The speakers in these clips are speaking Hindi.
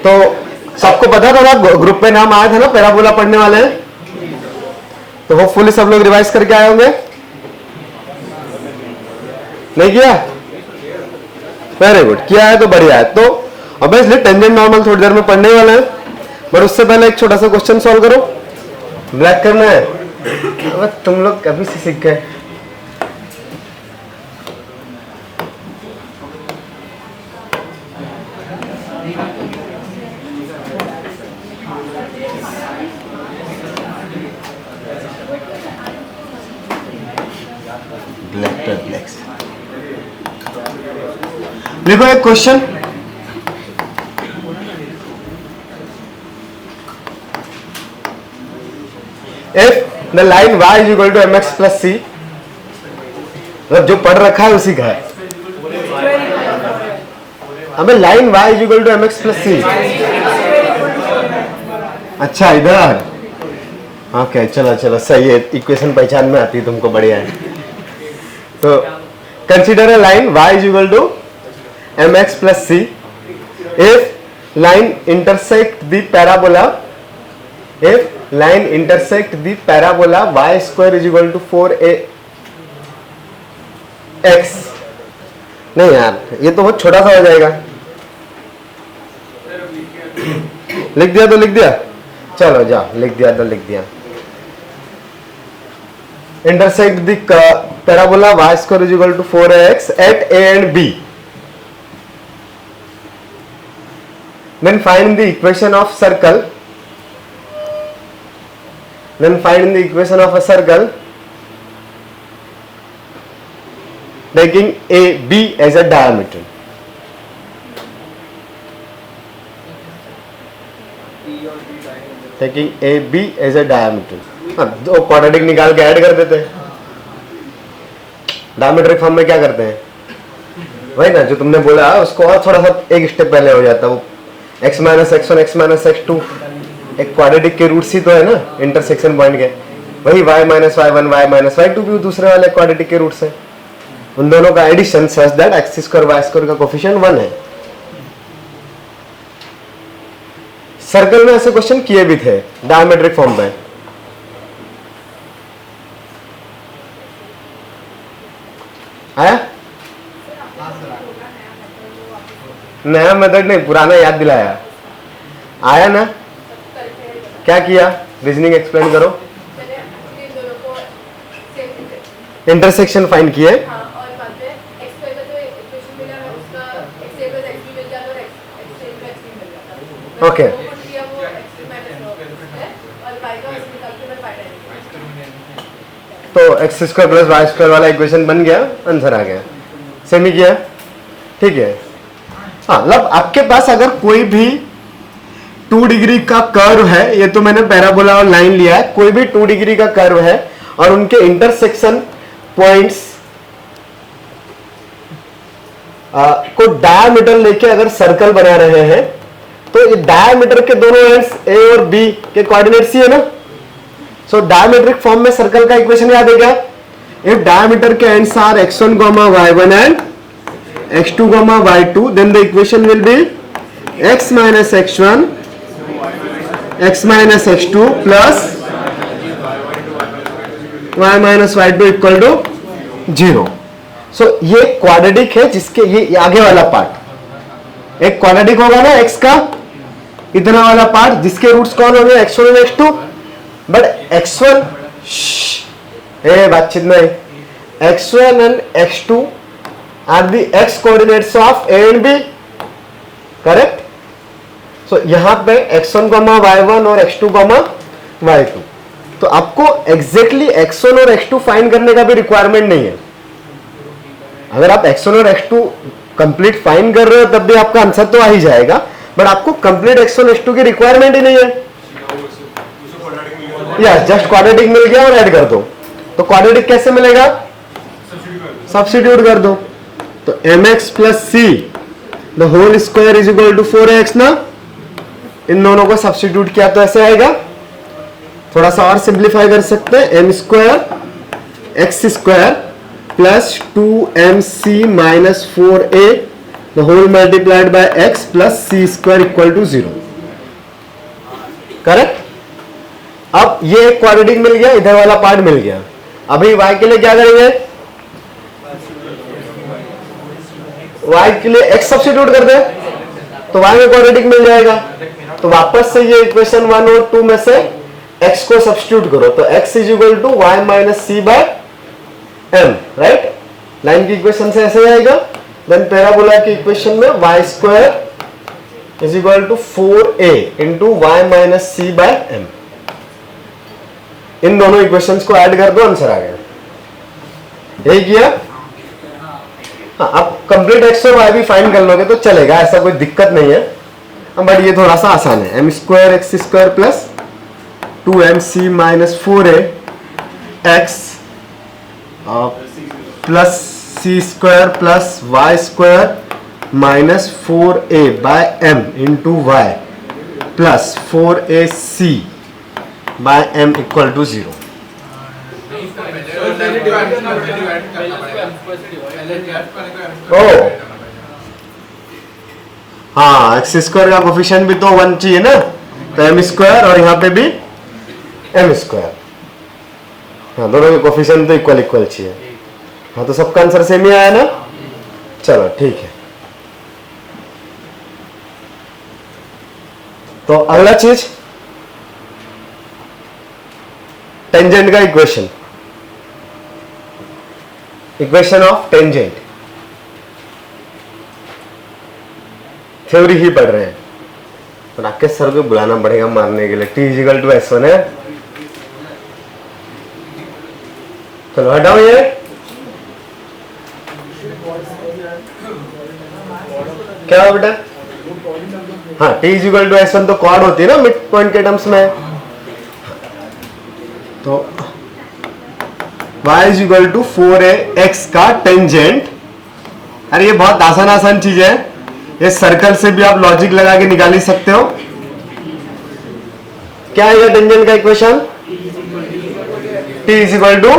तो सबको पता था ना, ग्रुप पे नाम आया था ना पैराबोला पढ़ने वाले हैं, तो होपफुली सब लोग रिवाइज करके आए होंगे। नहीं किया? वेरी गुड, किया है तो बढ़िया है। तो ऑब्वियसली टेंजेंट नॉर्मल थोड़ी देर में पढ़ने वाले हैं, बट उससे पहले एक छोटा सा क्वेश्चन सॉल्व करो। ब्लैक करना है, अब तुम लोग कभी से सीख गए। देखो एक question, if the line y is equal to mx plus c, मतलब जो पढ़ रखा है उसी का है। हमें line y is equal to mx plus c, अच्छा इधर, ओके चलो चलो सही है, इक्वेशन पहचान में आती है तुमको, बढ़िया है। तो consider a line y is equal to mx plus c if line intersect the parabola y square is equal to 4ax। नहीं यार, ये तो बहुत छोटा सा हो जाएगा। लिख दिया तो लिख दिया, चलो जाओ, लिख दिया तो लिख दिया। intersect the parabola y square is equal to 4ax at a and b, then find the equation of circle, taking AB as a diameter। दो क्वाड्रेटिक निकाल के ऐड कर देते हैं। डायमेट्रिक फॉर्म में क्या करते हैं, वही ना जो तुमने बोला, उसको और थोड़ा सा एक स्टेप पहले हो जाता है। वो x minus x1 x minus x2 एक क्वाड्रेटिक के रूट्स ही तो है ना इंटरसेक्शन पॉइंट के, वही y minus y1 y minus y2 भी दूसरे वाले क्वाड्रेटिक के रूट्स हैं। उन दोनों का addition such that x square y square का कोफिशिएंट 1 है। सर्कल में ऐसे क्वेश्चन किए भी थे डायमेट्रिक फॉर्म में। आया? नया मेथड नहीं, पुराना याद दिलाया। आया ना? क्या किया? रीजनिंग एक्सप्लेन करो। इंटरसेक्शन फाइंड किए, ओके। तो x square plus y square वाला इक्वेशन बन गया, आंसर आ गया। सेमी किया, ठीक है। हाँ, मतलब आपके पास अगर कोई भी 2 डिग्री का कर्व है, ये तो मैंने पैराबोला और लाइन लिया है, कोई भी 2 डिग्री का कर्व है और उनके इंटरसेक्शन पॉइंट्स को डायमीटर लेके अगर सर्कल बना रहे हैं, तो ये डायमीटर के दोनों एंड्स ए और बी के कोऑर्डिनेट्स ही है ना। सो डायमेट्रिक फॉर्म में सर्कल का इक्वेशन याद है क्या? इफ डायमीटर के ends are x1, y1 and x2, y2, then the equation will be x minus x1 x minus x2 plus y minus y2 equal to 0। सो ये क्वाड्रेटिक है, जिसके ये आगे वाला पार्ट एक क्वाड्रेटिक होगा ना x का, इतना वाला पार्ट जिसके रूट्स कौन होंगे x1 और x2, बट x1 बातचीत नहीं, x1 and x2 are the x coordinates of a and b, correct? So यहां पे x1, y1 और x2, y2, तो आपको एग्जैक्टली x1 और x2 फाइंड करने का भी रिक्वायरमेंट नहीं है। अगर आप x1 और x2 कंप्लीट फाइंड कर रहे हो तब भी आपका आंसर तो आ ही जाएगा, बट आपको कंप्लीट x1 x2 की रिक्वायरमेंट ही नहीं है। या जस्ट क्वाड्रेटिक मिल गया और ऐड कर दो। तो क्वाड्रेटिक कैसे मिलेगा? सब्स्टिट्यूट कर दो। तो mx plus c the whole square is equal to 4x ना, इन दोनों को सब्स्टिट्यूट किया तो ऐसे आएगा। थोड़ा सा और सिंप्लीफाई कर सकते हैं, m square x square plus 2mc minus 4a the whole multiplied by x plus c square equal to 0। Correct. अब ये एक क्वाड्रेटिक मिल गया, इधर वाला पार्ट मिल गया। अभी y के लिए क्या करेंगे, y के लिए x सब्स्टिट्यूट कर दे तो y में क्वाड्रेटिक मिल जाएगा। तो वापस से ये इक्वेशन 1 और 2 में से x को सब्स्टिट्यूट करो तो x is equal to y minus c by m, right. लाइन की इक्वेशन से ऐसे आएगा। देन पैराबोला की इक्वेशन में y square is equal to 4a into y minus c by m। इन दोनों इक्वेशंस को ऐड कर दो, आंसर आ गया। यही किया। हाँ, अब कंप्लीट एक्स और वाई भी फाइंड कर लोगे तो चलेगा, ऐसा कोई दिक्कत नहीं है। बट ये थोड़ा सा आसान है। M square x square plus 2mc minus 4a x plus c square plus y square minus 4a by m into y plus 4ac by m equal to 0। ओ हाँ, एक्स स्क्वायर का कोफिशिएंट भी तो 1 चाहिए ना, तो एम स्क्वायर और यहाँ पे भी एम स्क्वायर। हाँ, दोनों के कोफिशिएंट तो इक्वल इक्वल चाहिए। हाँ, तो सबका आंसर सेम ही आया ना। चलो ठीक है। तो अगला चीज टेंजेंट का equation, equation of tangent. Theory ही पढ़ रहे हैं तो राकेश सर को बुलाना पड़ेगा मारने के लिए। T is equal to S one है। चलो हटाओ ये। क्या हुआ बेटा? हाँ, T is equal to S one तो कॉर्ड होती है ना मिड पॉइंट के टर्म्स में। तो y is equal to 4ax का टेंजेंट। अरे ये बहुत आसान चीज है, ये सर्कल से भी आप लॉजिक लगा के निकाल ही सकते हो। क्या आएगा टेंजेंट का equation? t is equal to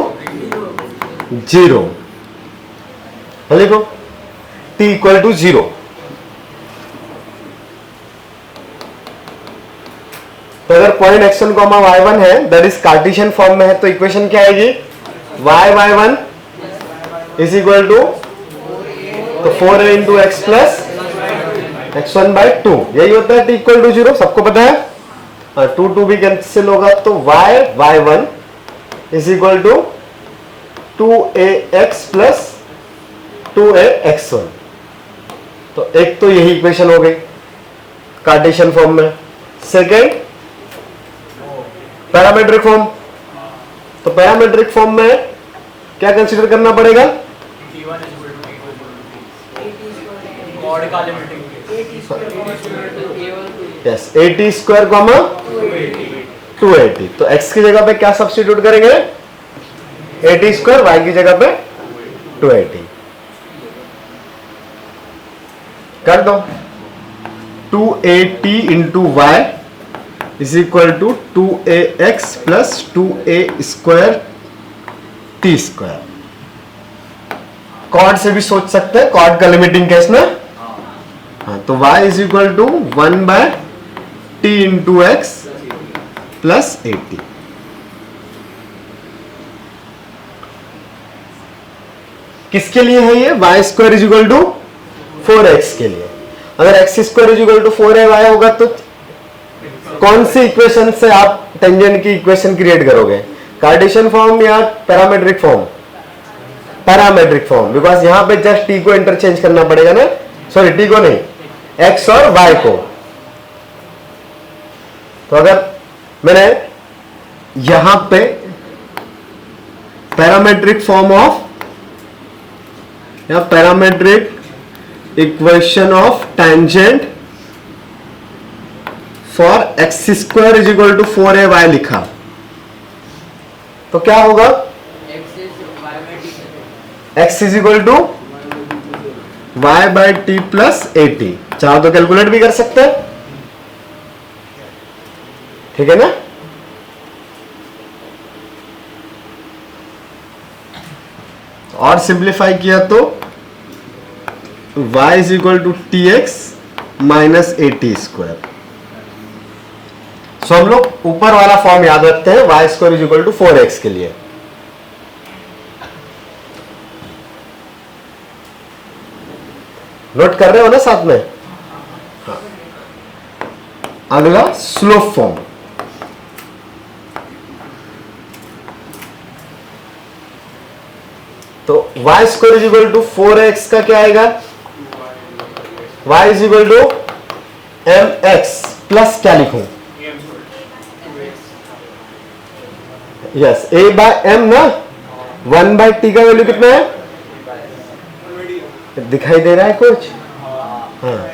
0। लिखो t इक्वल टू 0। तो अगर पॉइंट x1 कॉमा y1 है, दैट इज कार्टेशियन फॉर्म में है, तो इक्वेशन क्या आएगी? y1 इज इक्वल टू तो 4a into x plus x1 bye 2। यही होता है t इक्वल टू 0, सबको पता है। 2 भी कैंसिल होगा तो y1 is equal to 2ax plus 2ax1। तो एक तो यही इक्वेशन हो गई कार्टेशियन फॉर्म में। Second parametric form. तो पैरामेट्रिक फॉर्म में क्या कंसीडर करना पड़ेगा? Yes, AT square comma 280। तो x की जगह पे क्या सब्स्टिट्यूट करेंगे? AT स्क्वायर, y की जगह पे 280 कर दो। 280 into y is equal to 2ax plus 2a square t square. Chord से भी सोच सकते हैं, कॉर्ड का लिमिटिंग केस में। हाँ, तो y is equal to 1 by t into x plus 80। किसके लिए है ये? y square is equal to 4x के लिए। अगर x square is equal to 4ay होगा तो कौन सी इक्वेशन से आप टेंजेंट की इक्वेशन क्रिएट करोगे? कार्टेशियन फॉर्म या parametric form? Parametric form, because यहां पे जस्ट t को इंटरचेंज करना पड़ेगा ना, सॉरी t को नहीं, x और y को। तो अगर मैंने यहां पे पैरामेट्रिक फॉर्म ऑफ या parametric equation of tangent for x square is equal to 4ay लिखा तो क्या होगा? x is equal to y by T plus 80। चाहो तो कैलकुलेट भी कर सकते हैं, ठीक है ना। और सिंप्लीफाई किया तो y is equal to T X minus A T square. So हम लोग ऊपर वाला फॉर्म याद रखते हैं y square is equal to 4x के लिए। नोट कर रहे हो ना साथ में? हाँ। अगला स्लोप फॉर्म। तो y square is equal to 4x का क्या आएगा? y is equal to mx plus क्या लिखूं? यस, a बाय m ना, 1 बाय t का वैल्यू कितना है? दिखाई दे रहा है कुछ? हाँ,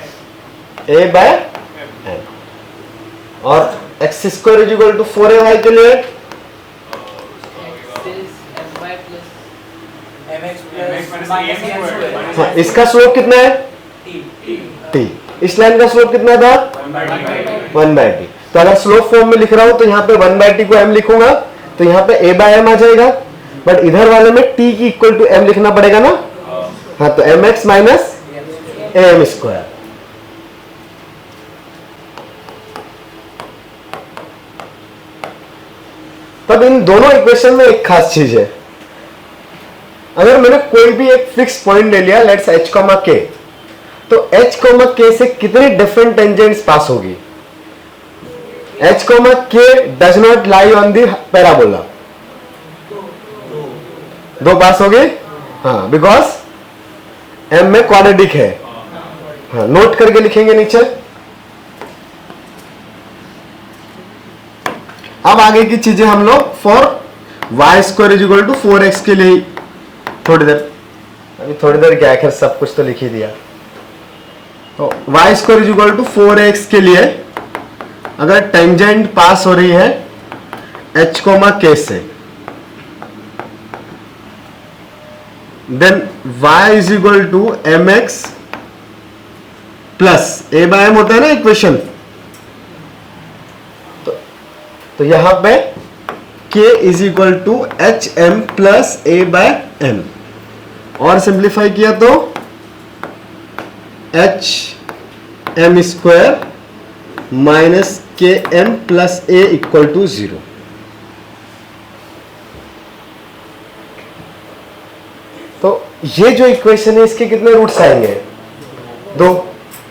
a बाय m। और x square is equal to 4ay के लिए हाँ, इसका स्लोप कितना है? t। इस लाइन का स्लोप कितना था? 1 बाय टी। तो अगर स्लोप फॉर्म में लिख रहा हूं तो यहाँ पे 1 बाय टी को m लिखूंगा, तो यहाँ पे a बाय m आ जाएगा। बट इधर वाले में t की इक्वल टू m लिखना पड़ेगा ना। हाँ, तो mx माइनस am स्क्वायर। तब इन दोनों इक्वेशन में एक खास चीज है, अगर मैंने कोई भी एक फिक्स पॉइंट ले लिया, लेट्स h, k, तो h, k से कितनी डिफरेंट टेंजेंट्स पास होगी? h, k does not lie on the parabola. दो पास होगी? हाँ, बिकॉज m में क्वाड्रेटिक है। हाँ, नोट करके लिखेंगे नीचे। अब आगे की चीजें हम लोग for y square is equal to 4x के लिए थोड़ी देर क्या है, सब कुछ तो लिख ही दिया। तो y square is equal to 4x के लिए अगर टेंजेंट पास हो रही है h, k से, then y is equal to mx plus a by m होता है ना इक्वेशन। तो यहां पे k is equal to H M plus A by M, और सिंप्लीफाई किया तो H M square minus K M plus A equal to 0। तो ये जो इक्वेशन है इसके कितने रूट्स आएंगे? 2।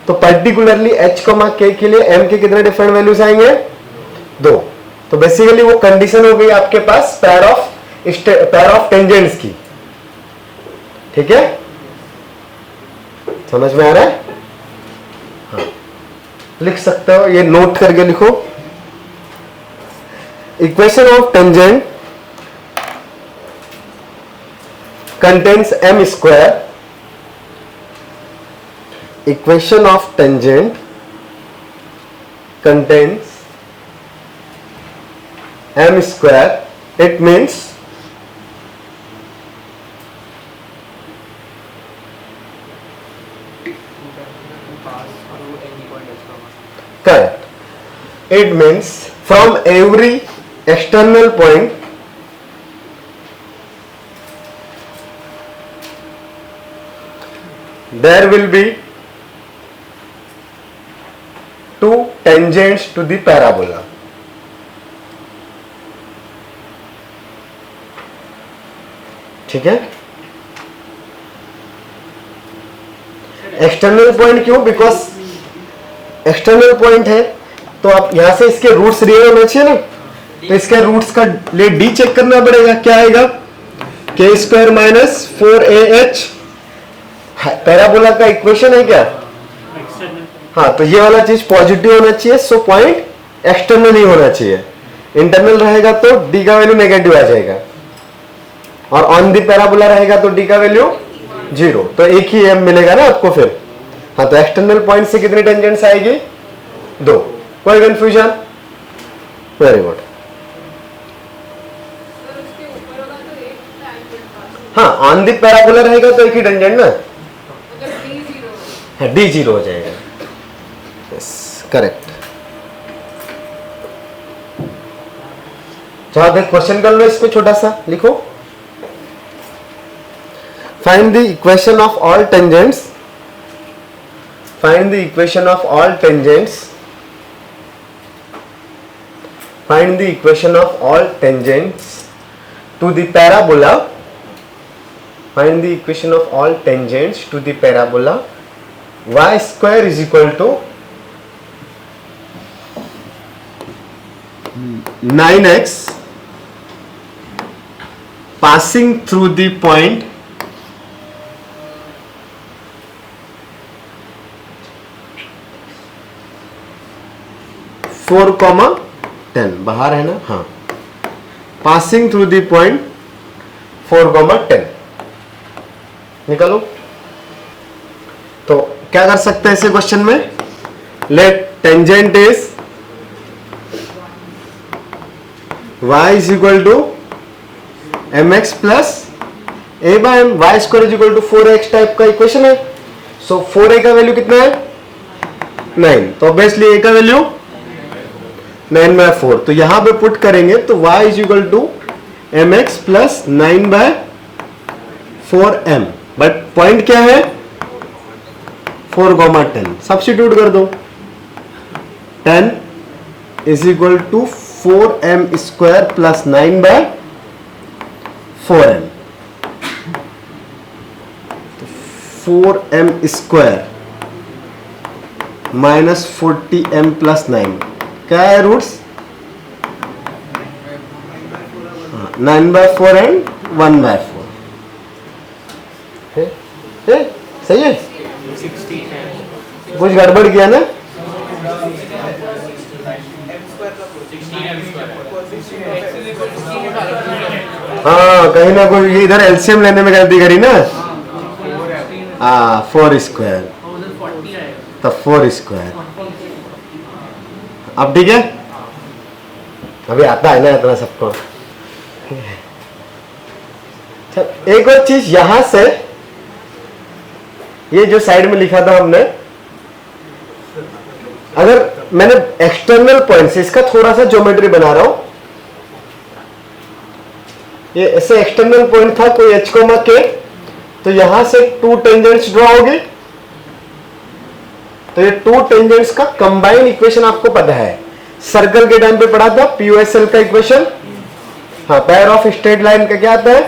तो पर्टिकुलरली h, k के लिए m के कितने डिफरेंट वैल्यूज आएंगे? 2। तो बेसिकली वो कंडीशन हो गई आपके पास पेयर ऑफ टेंजेंट्स की। ठीक है, समझ में आ रहा है? हाँ, लिख सकते हो, ये नोट करके लिखो। Equation of tangent contains m square. Equation of tangent contains m square. It means correct. It means from every external point there will be two tangents to the parabola. ठीक है, एक्सटर्नल पॉइंट क्यों? बिकॉज एक्सटर्नल पॉइंट है तो आप यहां से इसके रूट्स रियल होना चाहिए ना, तो इसके रूट्स का ले डी चेक करना पड़ेगा। क्या आएगा? के स्क्वायर माइनस 4ah। पैराबोला का इक्वेशन है क्या? हाँ, तो ये वाला चीज पॉजिटिव होना चाहिए, सो पॉइंट एक्सटर्नल ही होना चाहिए। इंटरनल रहेगा तो डी का वैल्यू नेगेटिव आ जाएगा, और ऑन दी पैराबोला रहेगा तो डी का वैल्यू 0। तो एक ही एम मिलेगा ना आपको फिर। हाँ, तो एक्सटर्नल पॉइंट से कितनी टेंजेंट्स आएगी? 2। कोई कंफ्यूजन? Very good. हाँ, ऑन दी पैराबोला रहेगा तो एक ही टेंजेंट ना, हाँ, डी 0 हो जाएगा। Yes, correct. चलो एक क्वेश्चन कर लो, इसमें छोटा सा लिखो। Find the equation of all tangents find the equation of all tangents, find the equation of all tangents to the parabola, find the equation of all tangents to the parabola y square is equal to 9x passing through the point 4,10 बाहर है ना, हाँ, पासिंग थ्रू द पॉइंट 4,10 निकालो। तो क्या कर सकते हैं ऐसे क्वेश्चन में, let tangent is y is equal to mx plus a by m, y square is equal to 4x type का इक्वेशन है। सो 4a का वैल्यू कितना है 9, तो ऑब्वियसली a का वैल्यू 9/4, तो यहां पे पुट करेंगे तो y is equal to mx plus 9/4m, but point क्या है 4,10, सब्स्टिट्यूट कर दो, 10 is equal to 4m square plus 9/4m, 4m square minus 40m plus 9, क्या है रूट्स 9/4 एंड 1/4 है, सही है, कुछ गड़बड़ किया ना, हाँ कहीं ना कोई इधर एलसीएम लेने में गलती करी ना, 4 स्क्वायर, तो 4 स्क्वायर, अब ठीक है, अभी आता है ना इतना सबको। एक और चीज यहां से, ये जो साइड में लिखा था हमने, अगर मैंने एक्सटर्नल पॉइंट से इसका थोड़ा सा ज्योमेट्री बना रहा हूं, ये ऐसे एक्सटर्नल पॉइंट था कोई h, k, तो यहां से 2 टेंजेंट्स ड्रॉ होगी, तो ये 2 टेंजेंट्स का कंबाइन इक्वेशन आपको पता है, सर्कल के टाइम पे पढ़ा था POSL का इक्वेशन, हाँ, पेयर ऑफ स्ट्रेट लाइन का क्या आता है,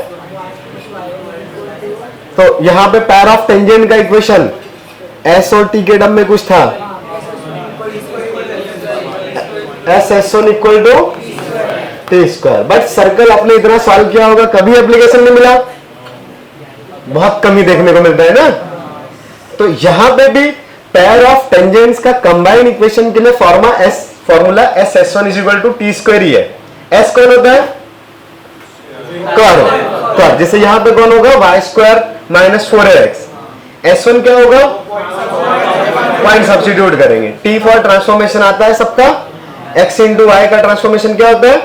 तो यहां पे पेयर ऑफ टेंजेंट का इक्वेशन S और T के टर्म में कुछ था, S(S1) equal to T square, but circle अपने इतना सॉल्व किया होगा, कभी एप्लीकेशन में मिला, बहुत कम ही देखने को मिलता है ना, तो यहां पे भी पेयर ऑफ टेंजेंट्स का कंबाइन इक्वेशन के लिए formula S(S1) is equal to T square ही है। S कौन होता है, कर्व, जैसे यहां पे कौन होगा y square minus 4x, S1 क्या होगा, पॉइंट सब्स्टिट्यूट करेंगे, T फॉर ट्रांसफॉर्मेशन आता है सबका, x इंटू वाई का ट्रांसफॉर्मेशन क्या होता है,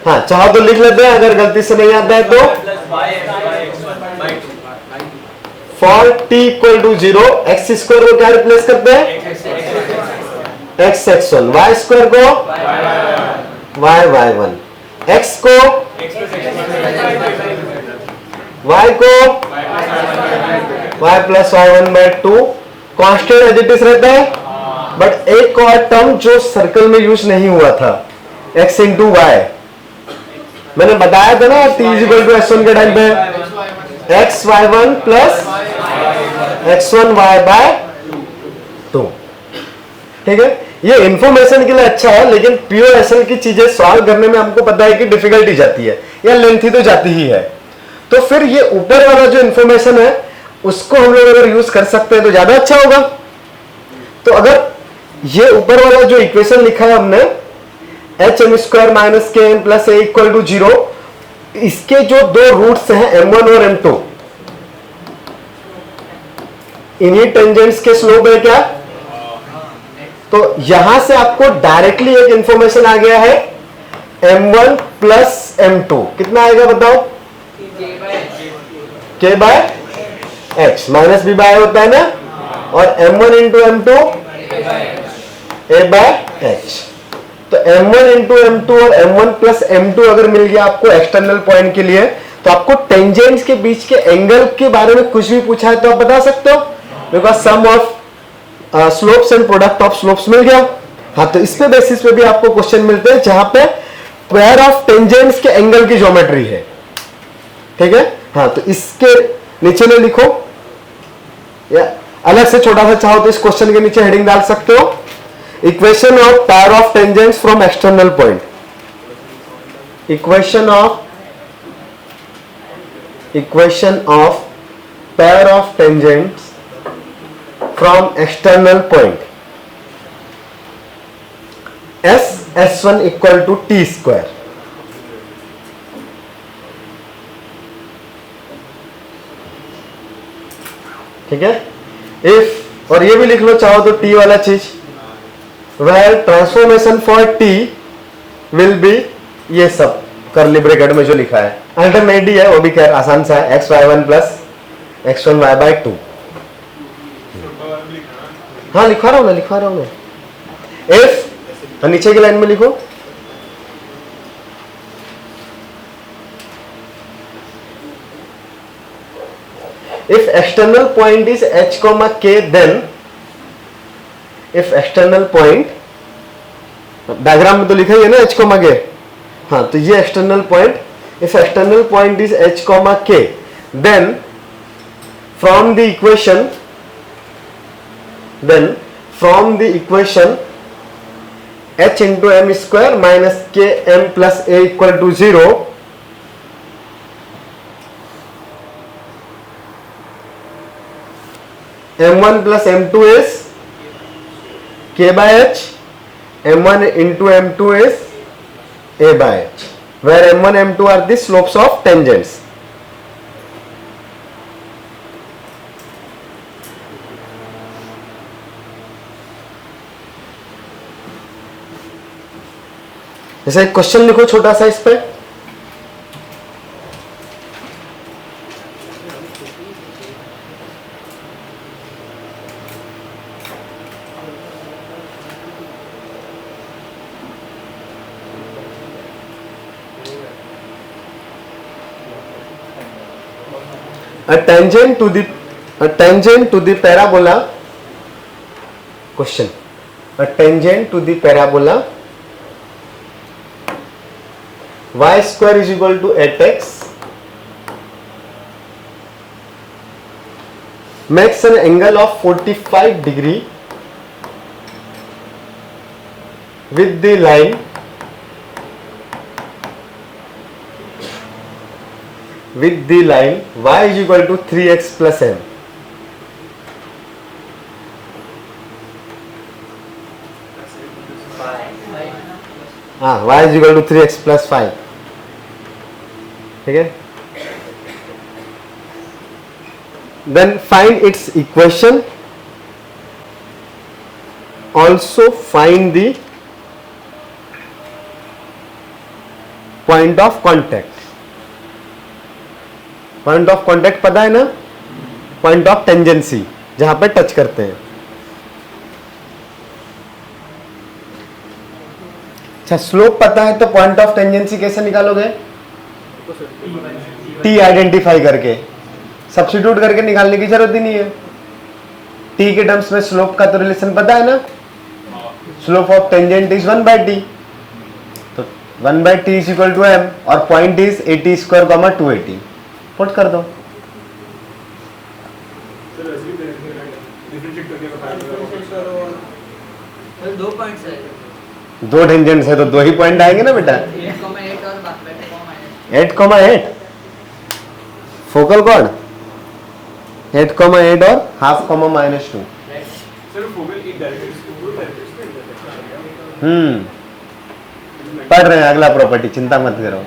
हाँ चाहो तो लिख लेते हैं, अगर गलती से नहीं आता है तो, for t equal to 0 x square को क्या रिप्लेस करते हैं, x(x1), y स्क्वायर को y(y1), x को y को y plus y1/2, constant as it is रहता है, बट एक और टर्म जो सर्कल में यूज नहीं हुआ था, x इंटू वाई, मैंने बताया था ना t is equal to S1 के टाइम पे x(y1) प्लस x1 y/2, ठीक है, ये इंफॉर्मेशन के लिए अच्छा है, लेकिन POSL की चीजें सॉल्व करने में हमको पता है कि डिफिकल्टी जाती है या लेंथी तो जाती ही है, तो फिर ये ऊपर वाला जो इंफॉर्मेशन है उसको हम लोग अगर यूज कर सकते हैं तो ज्यादा अच्छा होगा। तो अगर ये ऊपर वाला जो इक्वेशन लिखा है हमने HM square minus KM plus A equal to 0, इसके जो 2 रूट्स हैं M1 और M2, इन्हीं टेंजेंट्स के स्लोप है क्या, तो यहां से आपको डायरेक्टली एक इंफॉर्मेशन आ गया है M1 प्लस M2 कितना आएगा बताओ, K/H माइनस B/I होता है ना, और M1 इंटू M2 A/H, तो M1 इंटू M2 और M1 प्लस M2 अगर मिल गया आपको एक्सटर्नल पॉइंट के लिए, तो आपको टेंजेंट्स के बीच के एंगल के बारे में कुछ भी पूछा है तो आप बता सकते हो, because sum of slopes and product of slopes मिल गया। हाँ, तो इस पे बेसिस पे भी आपको क्वेश्चन मिलते हैं जहां पे पेयर ऑफ टेंजेंट्स के एंगल की ज्योमेट्री है। ठीक है, हाँ, तो इसके नीचे में लिखो, या अलग से छोटा सा चाहो तो इस क्वेश्चन के नीचे हेडिंग डाल सकते हो, equation of pair of tangents from external point. Equation of pair of tangents from external point, S1 equal to t square। ठीक है, इफ, और ये भी लिख लो चाहो तो t वाला चीज, where transformation for t will be ये सब करली ब्रैकेट में जो लिखा है, अल्टरनेटिव है वो भी खैर आसान सा है, xy1 प्लस x1y/2। हाँ, लिखवा रहा हूं मैं। इफ, नीचे की लाइन में लिखो, if external point is h, k, then if external point, diagram में तो लिखा ही है ना h, k। हाँ, तो ये external point, if external point is h, k, then from the equation h into m square minus k m plus a equal to 0, m1 plus m2 is k by h, m1 into m2 is a by h, where m1 m2 are the slopes of tangents। जैसे एक क्वेश्चन लिखो छोटा सा इस पे, a tangent to the parabola, question, a tangent to the parabola y square is equal to 8x makes an angle of 45 degree with the line y is equal to 3x plus m। हाँ, y is equal to 3x plus 5। ठीक है, then find its equation, also find the point of contact। Point of contact पता है ना, पॉइंट ऑफ टेंजेंसी जहां पे टच करते हैं। अच्छा, स्लोप पता है तो पॉइंट ऑफ टेंजेंसी कैसे निकालोगे? टी आइडेंटिफाई करके, सब्स्टिट्यूट करके निकालने की जरूरत ही नहीं है। टी के टर्म्स में स्लोप का तो रिलेशन पता है ना, slope of tangent is 1/t, तो 1/t is equal to m, और पॉइंट इज 80 स्क्वायर, 280, पुट कर दो। दो पॉइंट्स है, दो टेंजेंट्स है तो दो ही पॉइंट आएंगे ना बेटा। 8,8 फोकल कॉर्ड, 8,8 और हाफ कॉमा -2। पढ़ रहे हैं अगला प्रॉपर्टी, चिंता मत करो,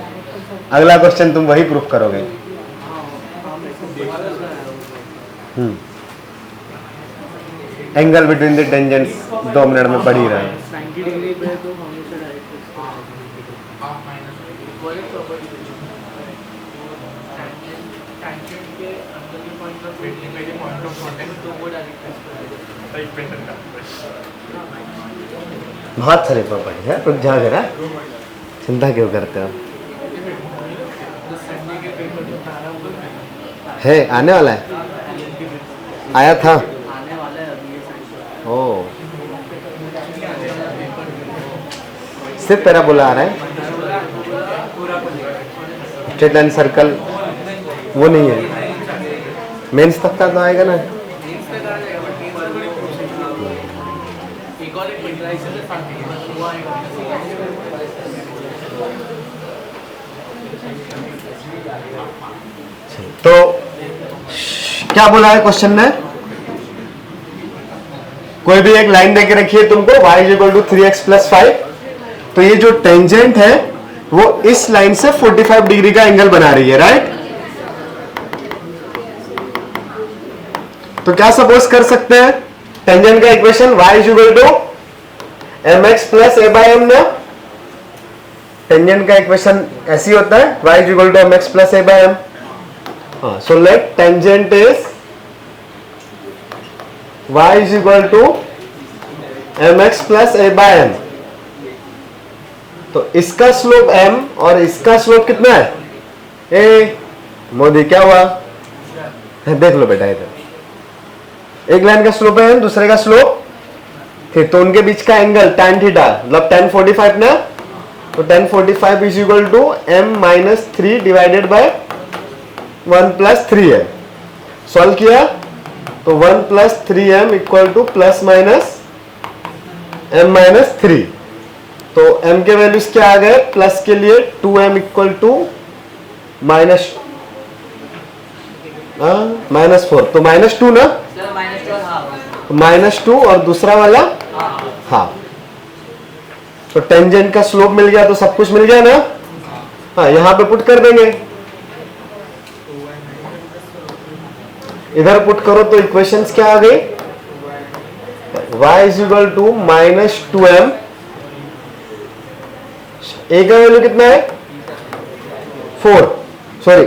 अगला क्वेश्चन तुम वही प्रूफ करोगे। Angle between the tangents 2 minute में पढ़ ही रहे हैं। 90 डिग्री पे तो हमेशा डायरेक्ट बहुत सारे प्रॉपर्टी है, रुक जा जरा, चिंता क्यों करते हो? है, आने वाला है, आया था। आने वाला है अभी ये साइड। ओ, सिर्फ पैराबोला आ रहा है, स्ट्रेट लाइन सर्कल वो नहीं है। मेंस तक का तो आएगा ना। एक और एक मिनट से साथ हुआ है। तो क्या बोला है क्वेश्चन में? कोई भी एक लाइन देके रखिए तुमको y is equal to 3x plus 5, तो ये जो टेंजेंट है वो इस लाइन से 45 डिग्री का एंगल बना रही है, राइट? तो क्या सपोज कर सकते हैं टेंजेंट का equation y is equal to mx plus a by m ना। टेंजेंट का इक्वेशन ऐसी होता है y is equal to mx plus a by m। So let tangent is y is equal to mx plus a by m। तो इसका स्लोप m और इसका स्लोप कितना है? ए मोदी क्या हुआ? देख लो बेटा, इधर एक लाइन का स्लोप है m, दूसरे का स्लोप थे, तो उनके बीच का एंगल tan थीटा मतलब tan 45 ना। तो tan 45 is equal to m minus 3 divided by 1 plus 3m। Solve किया तो 1 plus 3m equal to plus minus m minus 3। तो m के वैल्यूज क्या आ गए? प्लस के लिए 2m इक्वल टू माइनस 4, तो माइनस 2 ना, माइनस 2 और दूसरा वाला हाफ। तो टेंजेंट का स्लोप मिल गया, तो सब कुछ मिल गया ना। हाँ, यहां पे पुट कर देंगे, इधर पुट करो तो इक्वेशंस क्या आ गई? y is equal to minus 2m, a का वैल्यू कितना है? 4, सॉरी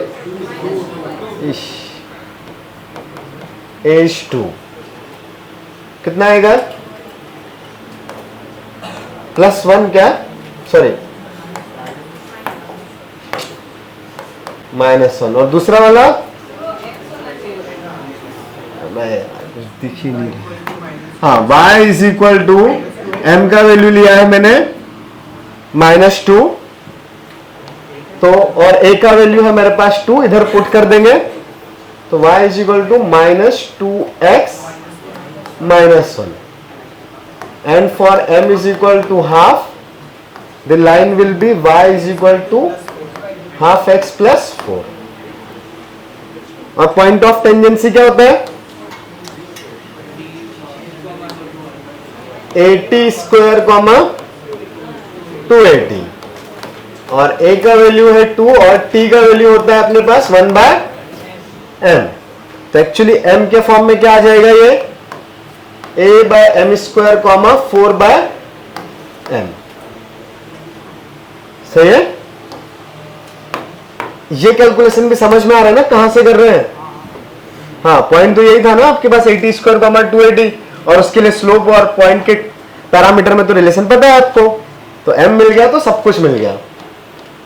एच 2 कितना आएगा? प्लस 1 क्या, सॉरी माइनस 1, और दूसरा वाला कुछ दिख ही नहीं रहा। हाँ, y is equal to m का वैल्यू लिया है मैंने माइनस 2, तो और a का वैल्यू है मेरे पास 2, इधर पुट कर देंगे तो y is equal to minus 2x minus 1, and for m is equal to half the line will be y is equal to half x plus 4। और पॉइंट ऑफ टेंजेंसी क्या होता है? 80 स्क्वायर कॉमा 280, और a का वैल्यू है 2 और t का वैल्यू होता है अपने पास 1 बाय m। तो एक्चुअली m के फॉर्म में क्या आ जाएगा? ये a by m square comma 4 by m। सही है? ये कैलकुलेशन भी समझ में आ रहा है ना, कहां से कर रहे हैं? हाँ, पॉइंट तो यही था ना आपके पास 80 स्क्वायर कॉमा 280, और उसके लिए स्लोप और पॉइंट के पैरामीटर में तो रिलेशन पता है आपको, तो m मिल गया तो सब कुछ मिल गया।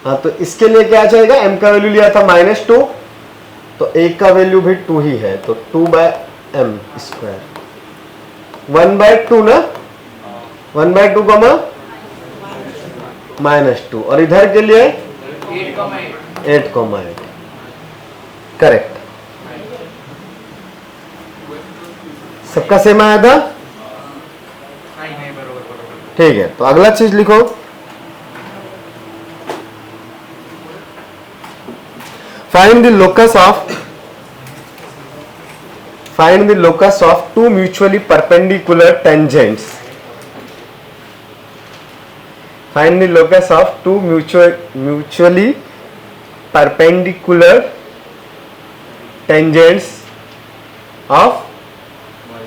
हाँ, तो इसके लिए क्या आ जाएगा? m का वैल्यू लिया था माइनस 2, तो a का वैल्यू भी 2 ही है, तो 2 बाय m स्क्वायर 1 बाय 2 ना, 1 बाय 2 कॉमा माइनस 2, और इधर के लिए 8,8 करेक्ट। सबका सेम आया था? ठीक है, तो अगला चीज लिखो। Find the locus of two mutually perpendicular tangents. Find the locus of two mutually perpendicular tangents of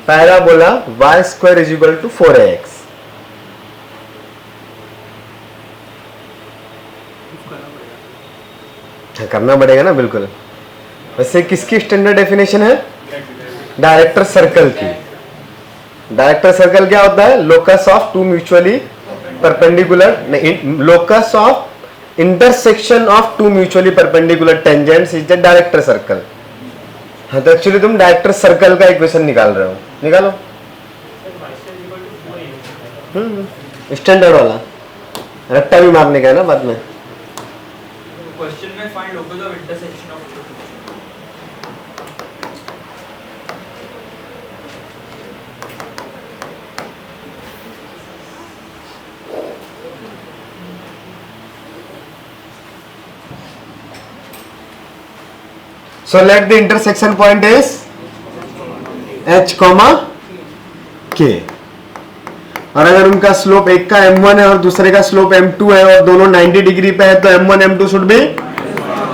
parabola y square is equal to 4ax। करना पड़ेगा ना, बिल्कुल। वैसे किसकी स्टैंडर्ड डेफिनेशन है? डायरेक्टर सर्कल की। डायरेक्टर सर्कल क्या होता है? Locus of two mutually perpendicular, locus of intersection of two mutually perpendicular tangents is the director circle. हाँ तो एक्चुअली तुम डायरेक्टर सर्कल का इक्वेशन निकाल रहे हो, निकालो। स्टैंडर्ड वाला रट्टा भी मारने का है ना बाद में। क्वेश्चन में find locus of intersection of So let the intersection point is h, k। और अगर उनका स्लोप एक का m1 है और दूसरे का स्लोप m2 है और दोनों 90 डिग्री पे है तो m1 m2 should be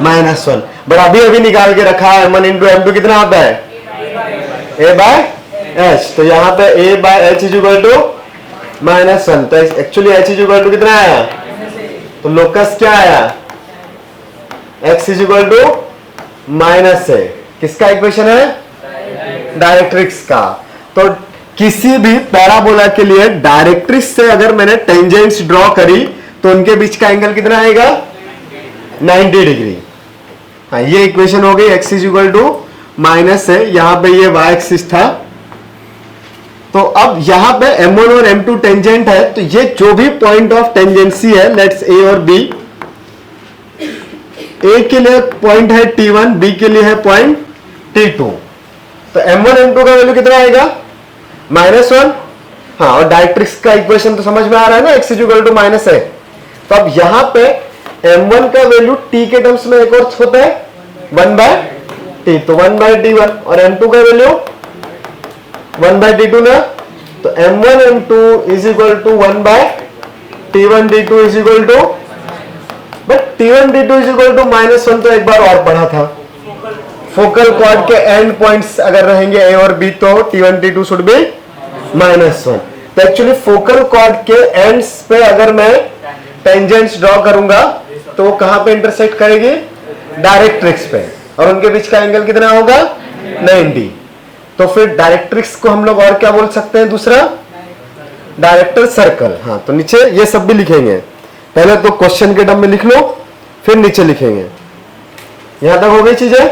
-1। But अभी अभी निकाल के रखा है m1 इंटू m2 कितना आता है a बाय h। तो यहाँ पे a by h is equal to -1। तो actually h is equal to कितना आया, तो लोकस क्या आया x is equal to minus है, किसका इक्वेशन है, डायरेक्ट्रिक्स का। तो किसी भी पैराबोला के लिए डायरेक्ट्रिक्स से अगर मैंने टेंजेंट्स ड्रॉ करी तो उनके बीच का एंगल कितना आएगा 90 डिग्री। हाँ ये इक्वेशन हो गई, x is equal to minus है, यहां पे ये y एक्सिस था। तो अब यहां पे m1 और m2 टेंजेंट है, तो ये जो भी पॉइंट ऑफ टेंजेंसी है, लेट्स a और b, A के लिए पॉइंट है T1, B के लिए है पॉइंट T2। तो M1 M2 का वैल्यू कितना आएगा -1। हाँ और डायरेक्ट्रिक्स का इक्वेशन तो समझ में आ रहा है ना, x is equal to minus है। तो अब यहां पे M1 का वैल्यू T के टर्म्स में एक और होता है 1/T, तो 1/T1, और M2 का वैल्यू 1/T2 ना। तो M1 M2 is equal to 1/T1 T2 is equal to, but T1 T2 is equal to -1 तो एक बार और पढ़ा था, फोकल कॉर्ड के एंड पॉइंट्स अगर रहेंगे A और B तो T1 T2 शुड बी -1। तो एक्चुअली फोकल कॉर्ड के एंड्स पे अगर मैं टेंजेंट्स ड्रॉ करूंगा तो वो कहां पे इंटरसेक्ट करेगी, डायरेक्ट्रिक्स पे, और उनके बीच का एंगल कितना होगा 90। तो फिर डायरेक्ट्रिक्स को हम लोग और क्या बोल सकते हैं, दूसरा डायरेक्टर सर्कल। हाँ तो नीचे ये सब भी लिखेंगे, पहले तो क्वेश्चन के टर्म में लिख लो फिर नीचे लिखेंगे। यहां तक हो गई चीजें,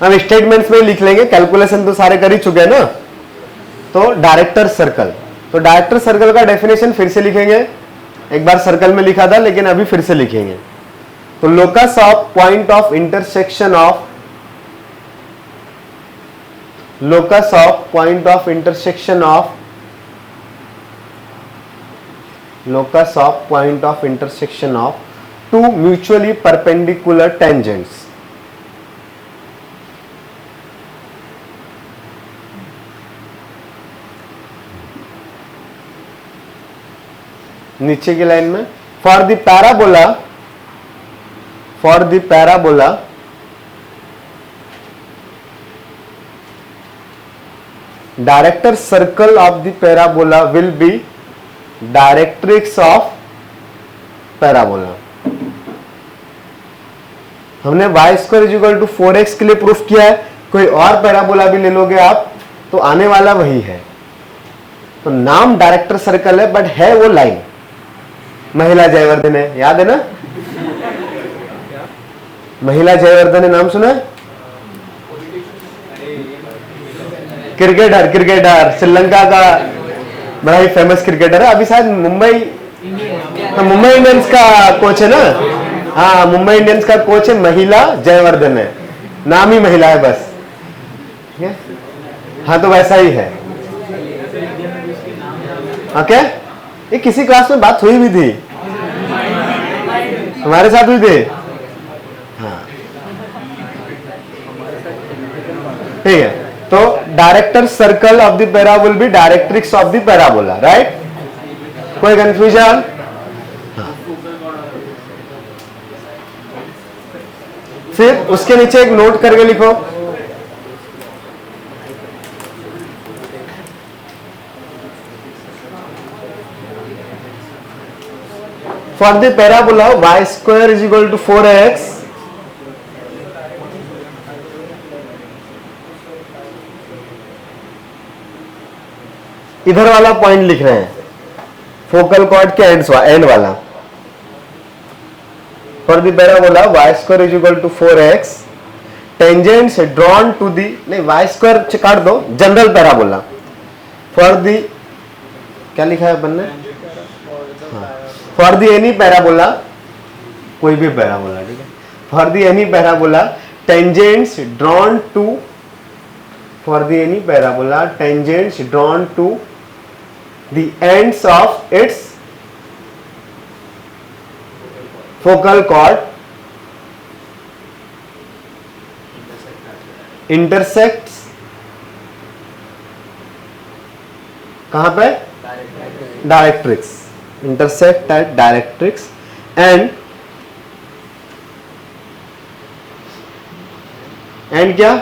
हम स्टेटमेंट्स में ही लिख लेंगे, कैलकुलेशन तो सारे कर ही चुके हैं ना। तो डायरेक्टर सर्कल, तो डायरेक्टर सर्कल का डेफिनेशन फिर से लिखेंगे, एक बार सर्कल में लिखा था लेकिन अभी फिर से लिखेंगे। तो locus of point of intersection of, locus of point of intersection of, locus of point of intersection of two mutually perpendicular tangents। नीचे की लाइन में for the parabola, for the parabola director circle of the parabola will be directrix of parabola. हमने y square is equal to 4x के लिए प्रूफ किया है, कोई और पैराबोला भी ले लोगे आप तो आने वाला वही है। तो नाम डायरेक्टर सर्कल है बट है वो लाइन, महिला जयवर्धन है, याद है ना, महिला जयवर्धन है, नाम सुना है, क्रिकेटर, क्रिकेटर श्रीलंका का बड़ा ही फेमस क्रिकेटर है, अभी शायद मुंबई इंडियंस का कोच है ना। हाँ मुंबई इंडियंस का कोच है, महिला जयवर्धन है, नाम ही महिला है बस। हाँ तो वैसा ही है। ओके ये किसी क्लास में बात हुई भी थी, हमारे साथ हुई थी। हाँ ठीक है, तो director circle of the parabola will be directrix of the parabola, right. कोई कंफ्यूजन? फिर उसके नीचे एक नोट करके लिखो, for the parabola y square is equal to 4x इधर वाला पॉइंट लिख रहे हैं, फोकल कॉर्ड के एंड वाला। For the parabola y square is equal to 4x tangents drawn to the, नहीं वाई स्क्वायर काट दो, जनरल पैराबोला फॉर दी, क्या लिखा है अपन ने, फॉर दी एनी पैराबोला, कोई भी पैराबोला, ठीक है, for the any parabola tangents drawn to, for the any parabola tangents drawn to the ends of its focal chord intersects, कहां पे, directrix, intersect at directrix and क्या,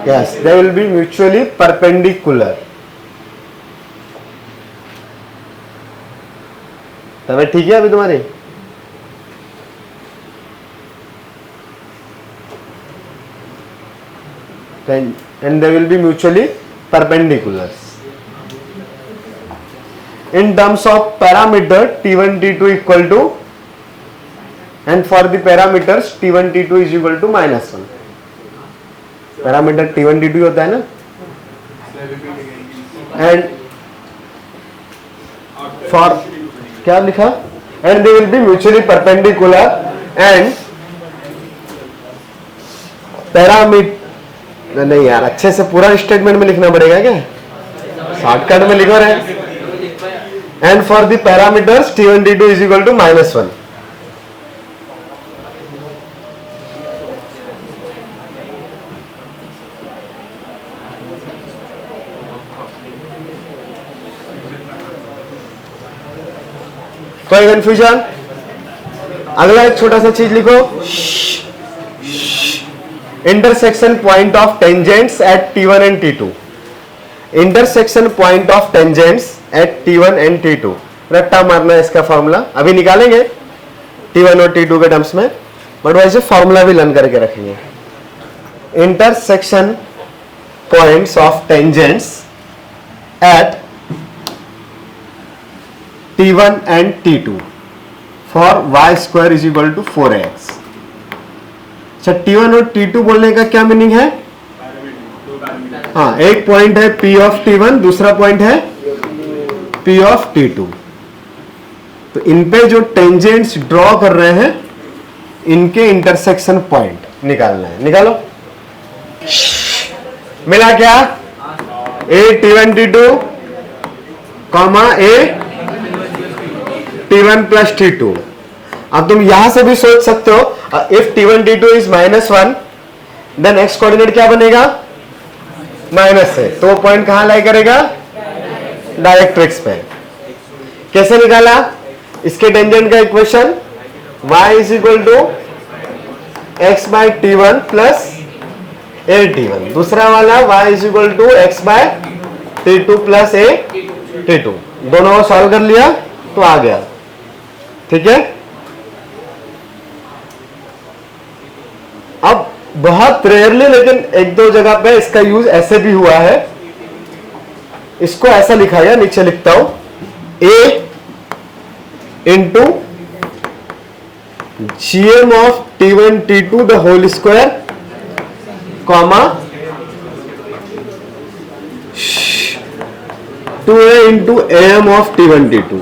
yes they will be mutually perpendicular. तबीयत ठीक है अभी तुम्हारी, and they will be mutually perpendicular. In terms of parameter T1 T2 equal to, and for the parameters T1 T2 is equal to -1, parameter T1 T2 होता है ना, and for क्या लिखा, and they will be mutually perpendicular and parameter, नहीं यार अच्छे से पूरा स्टेटमेंट में लिखना पड़ेगा क्या, शॉर्टकट में लिखो रहे, and for the parameters T1 T2 is equal to -1। कोई कंफ्यूजन, अगला एक छोटा सा चीज लिखो, intersection point of tangents at T1 and T2, intersection point of tangents at T1 and T2, रट्टा मारना है इसका फॉर्मूला, अभी निकालेंगे T1 और T2 के टर्म्स में, बट वैसे फॉर्मूला भी लर्न करके रखेंगे। Intersection points of tangents at T1 and T2 for y square is equal to 4x। अच्छा T1 और T2 बोलने का क्या मीनिंग है, हाँ एक पॉइंट है P ऑफ T1, दूसरा पॉइंट है P ऑफ T2, तो इन पे जो टेंजेंट्स ड्रॉ कर रहे हैं इनके इंटरसेक्शन पॉइंट निकालना है, निकालो। मिला क्या, A T1 T2 comma A T1 plus T2। अब तुम यहां से भी सोच सकते हो, if T1 T2 is -1 then X coordinate क्या बनेगा, माइनस है, तो वो पॉइंट कहां लाई करेगा, डायरेक्ट्रिक्स पे। कैसे निकाला, इसके टेंजेंट का equation y is equal to X by T1 plus A T1, दूसरा वाला y is equal to X by T2 plus A T2, दोनों को सॉल्व कर लिया तो आ गया, ठीक है। अब बहुत रेयरली लेकिन एक दो जगह पे इसका यूज ऐसे भी हुआ है, इसको ऐसा लिखा गया, नीचे लिखता हूं, A into GM of T1 T2 the whole square comma 2A into AM of T1 T2।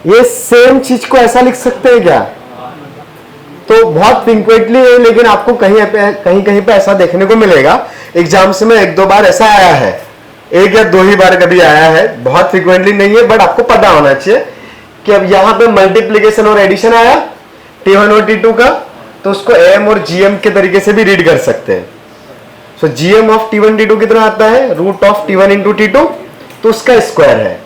ये सेम चीज को ऐसा लिख सकते हैं क्या, तो बहुत फ्रीक्वेंटली है, लेकिन आपको कहीं कहीं पे ऐसा देखने को मिलेगा, एग्जाम्स में एक दो बार ऐसा आया है, एक या दो ही बार कभी आया है, बहुत फ्रीक्वेंटली नहीं है, बट आपको पता होना चाहिए कि अब यहां पे मल्टीप्लीकेशन और एडिशन आया T1 और T2 का, तो उसको AM और GM के तरीके से भी रीड कर सकते हैं। सो GM ऑफ T1 T2 कितना आता है, root of T1 into T2, तो उसका स्क्वायर है,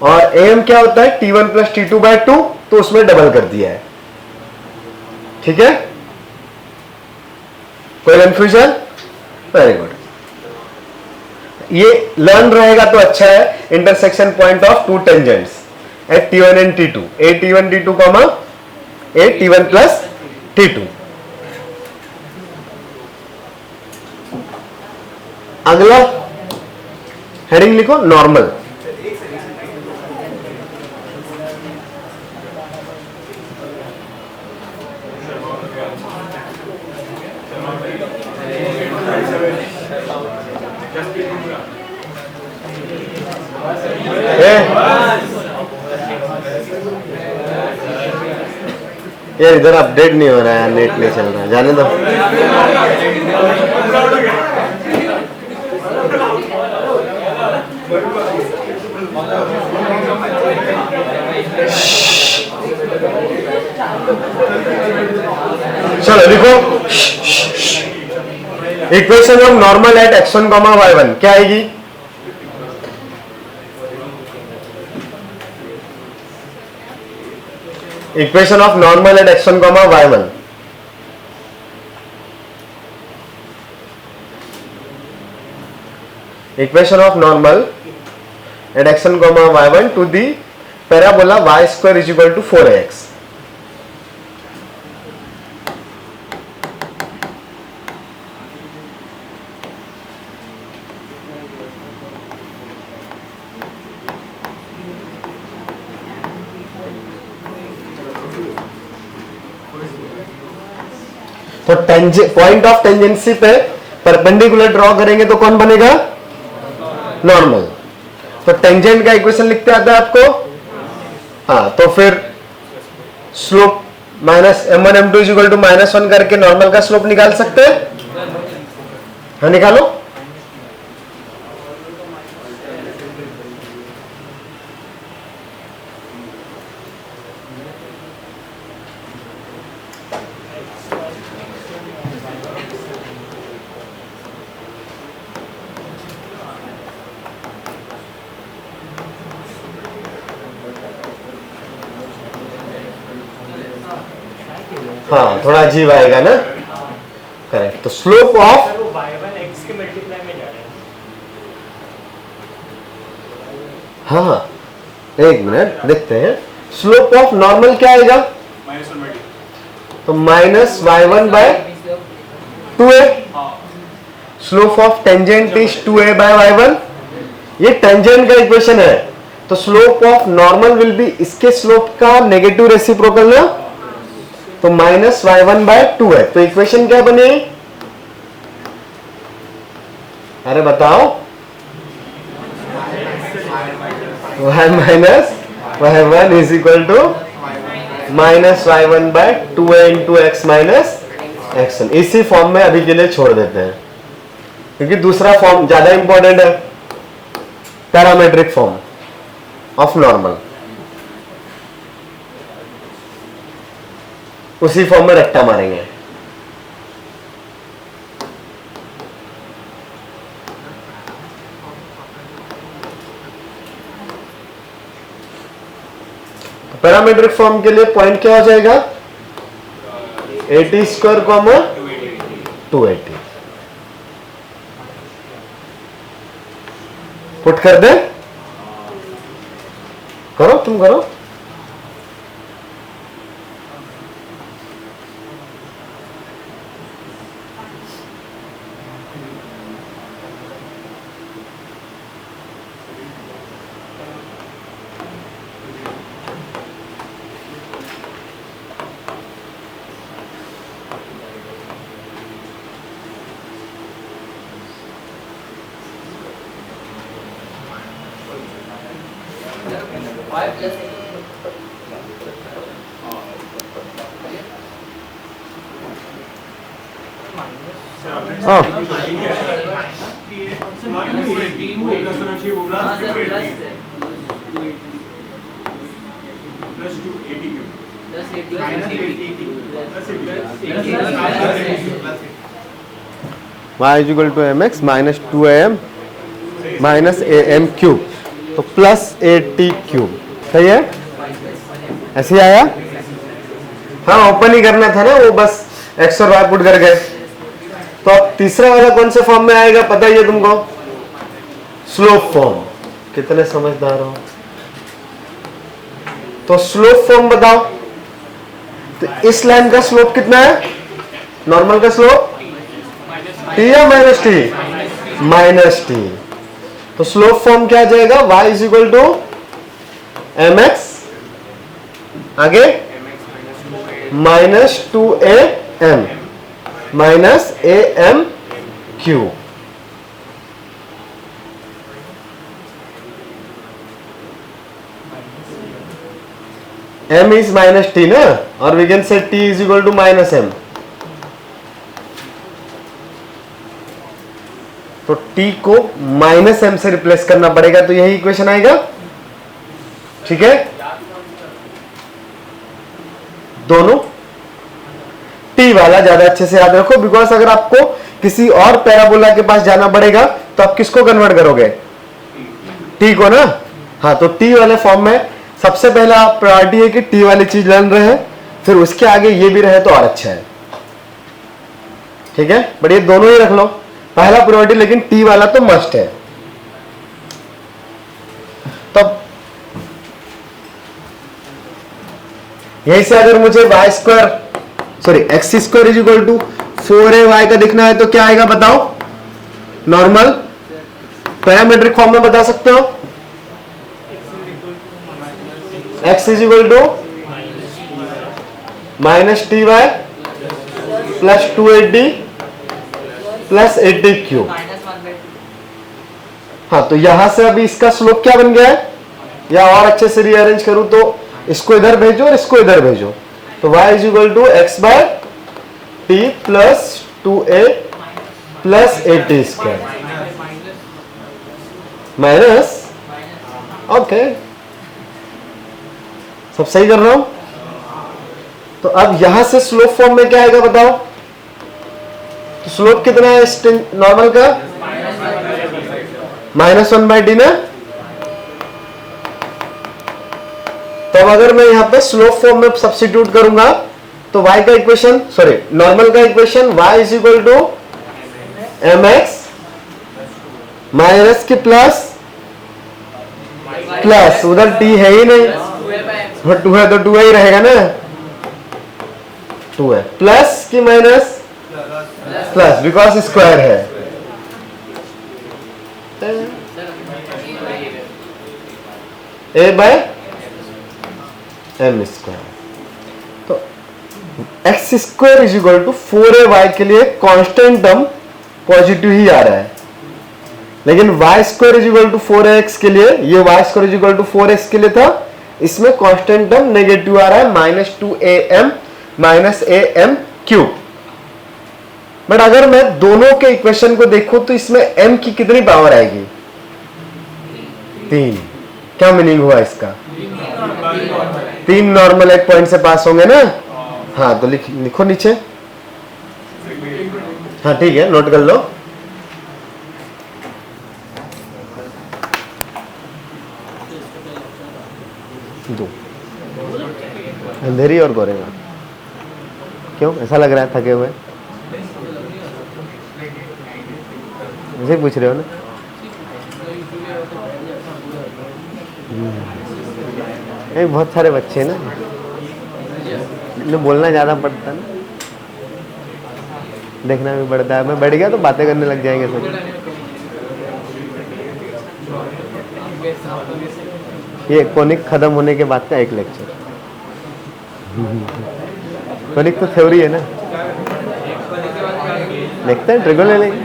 और AM क्या होता है T1 प्लस T2 बाय 2, तो उसमें डबल कर दिया है, ठीक है। कोई कंफ्यूजन, वेरी गुड, ये लर्न रहेगा तो अच्छा है। Intersection point of to tangents at T1 and T2, A T1 T2 comma A T1 plus T2। अगला हेडिंग लिखो नॉर्मल। यार इधर अपडेट नहीं हो रहा है, नेट नहीं चल रहा है, जाने दो। चलो लिखो equation of normal at x1, y1 क्या आएगी? Equation of normal at x1, y1 equation of normal at x1, y1 to the parabola y square is equal to 4ax। तो पॉइंट ऑफ टेंजेंसी पे परपेंडिकुलर ड्रॉ करेंगे तो कौन बनेगा? नॉर्मल। तो टेंजेंट का इक्वेशन लिखते आता है आपको? हाँ, तो फिर slope minus m1 m2 is equal to -1 करके नॉर्मल का स्लोप निकाल सकते हैं। हाँ निकालो। हाँ थोड़ा अजीब आएगा ना, करेक्ट। तो स्लोप ऑफ y1 x के मल्टीप्लाई में जा रहे हैं। हाँ एक मिनट देखते हैं। स्लोप ऑफ नॉर्मल क्या आएगा? तो -y1 by 2a। Slope of tangent is 2a by y1। ये टेंजेंट का इक्वेशन है, तो slope of normal will be इसके स्लोप का नेगेटिव रेसिप्रोकल ना, तो -y1 बाय 2 है। तो इक्वेशन क्या बने? अरे बताओ। y minus y1 is equal to -y1 by 2a into x minus x1। इसी फॉर्म में अभी के लिए छोड़ देते हैं, क्योंकि दूसरा फॉर्म ज्यादा इंपॉर्टेंट है, पैरामेट्रिक फॉर्म ऑफ नॉर्मल। उसी फॉर्म में रट्टा मारेंगे। पैरामेट्रिक फॉर्म के लिए पॉइंट क्या हो जाएगा? 80 स्क्वायर कॉमा 280। पुट कर दे, करो तुम करो। हाँ y is equal to mx minus 2am minus am cube, तो प्लस 80 क्यूब। सही है, ऐसे ही आया। हाँ ओपन ही करना था ना, वो बस x और y पुट कर गए। तो अब तीसरा वाला कौन से फॉर्म में आएगा पता ही है तुमको? Slope form. कितने समझदार हो। तो स्लोप फॉर्म बताओ। तो इस लाइन का स्लोप कितना है? नॉर्मल का स्लोप t या माइनस टी? Minus T. तो स्लोप फॉर्म क्या आ जाएगा, y is equal to mx, आगे minus 2am minus am cube. m is minus T ना, और we can say t is equal to minus m। तो t को माइनस m से रिप्लेस करना पड़ेगा, तो यही इक्वेशन आएगा। ठीक है, दोनों t वाला ज्यादा अच्छे से याद रखो, बिकॉज अगर आपको किसी और पैराबोला के पास जाना पड़ेगा तो आप किसको कन्वर्ट करोगे, t को ना। हाँ, तो t वाले फॉर्म में सबसे पहला प्रायोरिटी है कि t वाली चीज लर्न रहे, फिर उसके आगे ये भी रहे तो और अच्छा है। ठीक है, बट ये दोनों ही रख लो, पहला प्रायोरिटी, लेकिन t वाला तो मस्ट है। तब यहीं से अगर मुझे y square sorry X square is equal to 4ay का दिखना है तो क्या आएगा बताओ, नॉर्मल पैरामीट्रिक फॉर्म में बता सकते हो। x is equal to minus T Y plus 280 plus 80 cube. हाँ, तो यहां से अभी इसका स्लोप क्या बन गया है, या और अच्छे से रीअरेंज करूं तो इसको इधर भेजो और इसको इधर भेजो, तो y is equal to X by T plus 2a plus 80 square minus, okay सब सही कर रहा हूं। तो अब यहां से स्लोप फॉर्म में क्या आएगा बताओ, तो स्लोप कितना है नॉर्मल का, -1/d ना। तब अगर मैं यहां पे स्लोप फॉर्म में सब्स्टिट्यूट करूंगा तो y का इक्वेशन सॉरी नॉर्मल का equation y is equal to mx minus के प्लस प्लस, उधर t है ही नहीं, 2 है तो 2 ही रहेगा ना, 2 है प्लस की माइनस प्लस, बिकॉज स्क्वायर है। a बाय एम स्क्वायर, तो x square is equal to 4ay के लिए कांस्टेंट टर्म पॉजिटिव ही आ रहा है, लेकिन y square is equal to 4x के लिए, ये y square is equal to 4x के लिए था, इसमें कांस्टेंट टर्म नेगेटिव आ रहा है, -2am minus am cube. But अगर मैं दोनों के इक्वेशन को देखूं तो इसमें m की कितनी पावर आएगी, 3। क्या मीनिंग हुआ इसका, 3 नॉर्मल एक पॉइंट से पास होंगे ना। हाँ, तो लिखो नीचे, हाँ ठीक है, नोट कर लो। दो अंधेरी और गोरेगा, क्यों ऐसा लग रहा है, थके हुए मुझे पूछ रहे हो ना। बहुत सारे बच्चे हैं ना, इन्हें बोलना ज़्यादा पड़ता है ना, देखना भी पड़ता है। मैं बैठ गया तो बातें करने लग जाएंगे सब। ये कोनिक खत्म होने के बाद का एक लेक्चर। कोनिक तो थ्योरी है ना, देखते हैं ट्रिगो ले लेंगे।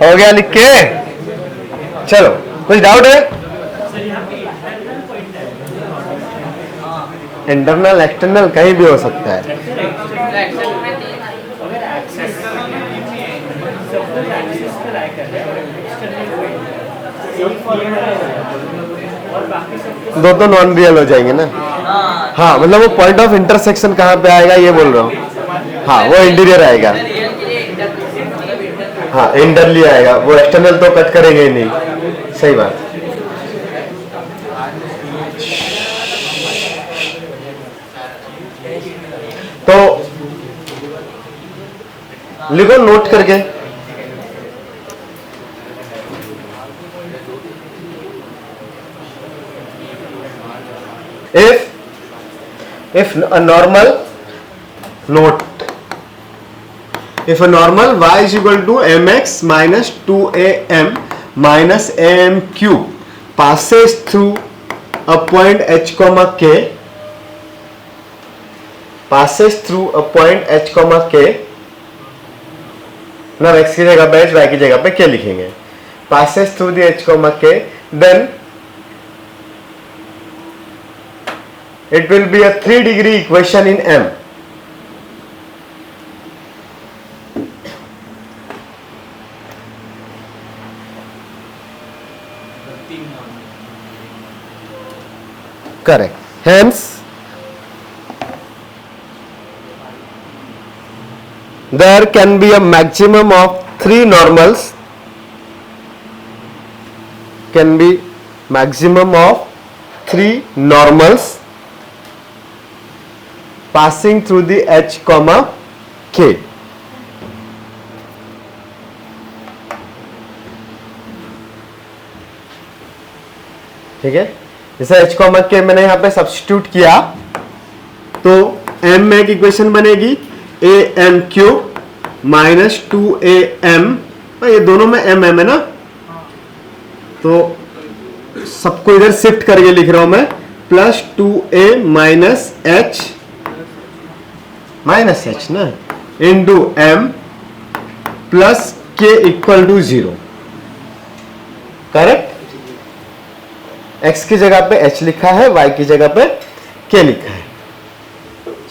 हो गया लिख के, चलो कुछ डाउट है? इंटरनल एक्सटर्नल कहीं भी हो सकता है। दो तो नॉन रियल हो जाएंगे ना। हाँ, मतलब वो पॉइंट ऑफ इंटरसेक्शन कहाँ पे आएगा ये बोल रहा हूँ। हाँ, वो इंटीरियर आएगा। हाँ, इंटरली आएगा, वो एक्सटर्नल तो कट करेंगे ही नहीं। सही बात। तो लिखो नोट करके, if a normal note, if a normal y is equal to mx minus 2am minus am cube passes through a point h comma k, passes through a point h comma k, ना x की जगह पे h, y की जगह पे k लिखेंगे, passes through the h comma k, then it will be a 3-degree equation in M. Correct. Hence, there can be a maximum of 3 normals, can be maximum of 3 normals passing through the h comma k. ठीक है, जैसे h कॉमा के मैंने यहाँ पे सब्स्टिट्यूट किया तो m में एक इक्वेशन बनेगी a m cube minus 2am, ये दोनों में m है ना, तो सबको इधर शिफ्ट करके लिख रहा हूं मैं, प्लस 2a माइनस h ना into m plus k equal to 0. Correct. x की जगह पे h लिखा है, y की जगह पे k लिखा है.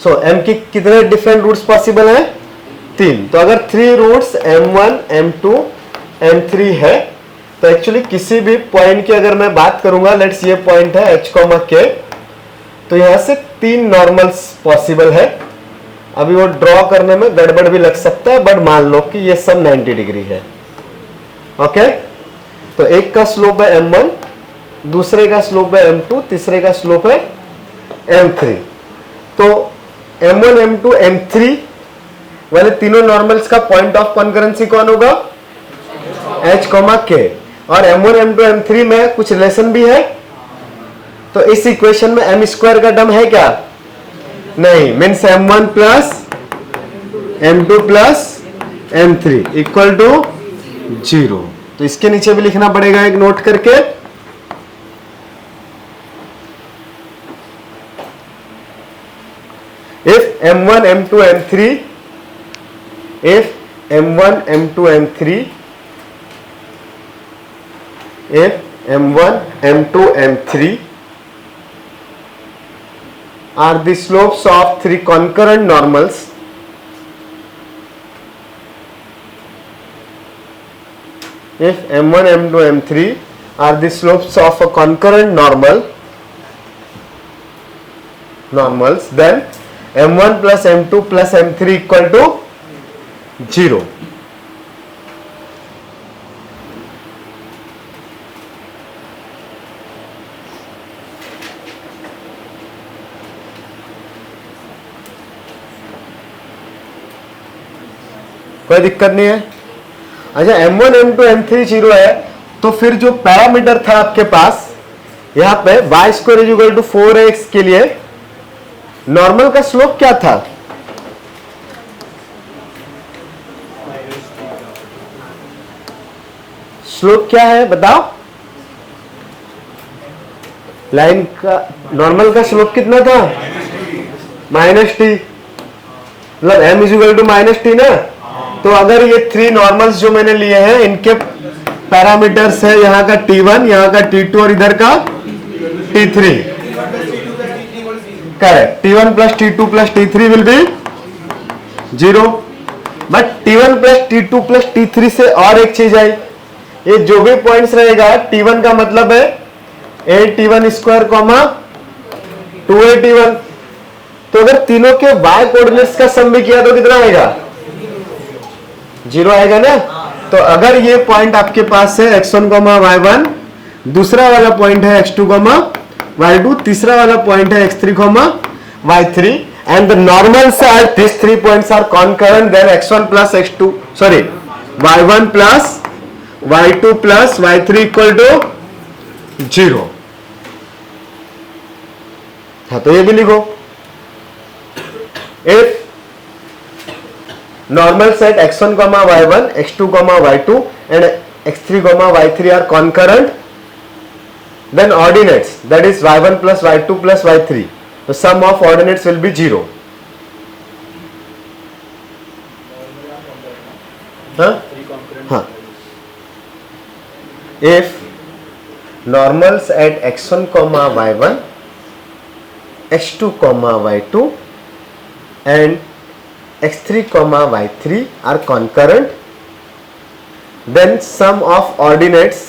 सो m की कितने डिफरेंट रूट्स पॉसिबल हैं? 3. तो अगर 3 रूट्स m1 m2 m3 है तो एक्चुअली किसी भी पॉइंट की अगर मैं बात करूंगा, लेट्स ये पॉइंट है h k, तो यहां से 3 नॉर्मल्स पॉसिबल है. अभी वो ड्रॉ करने में गड़बड़ भी लग सकता है, बट मान लो कि ये सब 90 डिग्री है. ओके, तो एक का स्लोप है m1, दूसरे का स्लोप है m2, तीसरे का स्लोप है m3. तो m1 m2 m3 वाले तीनों नॉर्मल्स का पॉइंट ऑफ कॉन्करेंसी कौन होगा? h k. और m1 m2 m3 में कुछ रिलेशन भी है, तो इस इक्वेशन में m स्क्वायर का टर्म है क्या? नहीं. Means m1 plus m2 plus m3 equal to 0. तो इसके नीचे भी लिखना पड़ेगा एक नोट करके. if m1 m2 m3, if m1 m2 m3, if m1 m2 m3 are the slopes of 3 concurrent normals, if m1 m2 m3 are the slopes of a concurrent normals, then m1 plus m2 plus m3 equal to 0. कोई दिक्कत नहीं है. अच्छा, m1 m2 m3 0 है, तो फिर जो पैरामीटर था आपके पास यहां पे y square is equal to 4x के लिए नॉर्मल का स्लोप क्या था? स्लोप क्या है बताओ? लाइन का नॉर्मल का स्लोप कितना था? -t. मतलब m is equal to -t ना. तो अगर ये 3 नॉर्मल्स जो मैंने लिए हैं इनके पैरामीटर्स है यहाँ का t1, यहाँ का t2 और इधर का t3. Correct. t1 plus t2 plus t3 will be 0. But t1 plus t2 plus t3 से और एक चीज आई, ये जो भी पॉइंट्स रहेगा t1 का मतलब है a t1 square comma 2a t1. तो अगर तीनों के y कोऑर्डिनेट्स का सम भी किया तो कितना आएगा? 0 आएगा ना. तो अगर ये पॉइंट आपके पास है x1, y1, दूसरा वाला पॉइंट है x2, y2, तीसरा वाला पॉइंट है x3, y3, and the normals are these 3 points are concurrent, then x1 plus x2, sorry, y1 plus y2 plus y3 equal to 0. हाँ तो ये भी लिखो, if normal set x1 comma y1 x2 comma y2 and x3 comma y3 are concurrent, then ordinates, that is y1 plus y2 plus y3, the sum of ordinates will be 0. हाँ, if normals at x1 comma y1 x2 comma y2 and x3 comma y3 are concurrent, then sum of ordinates,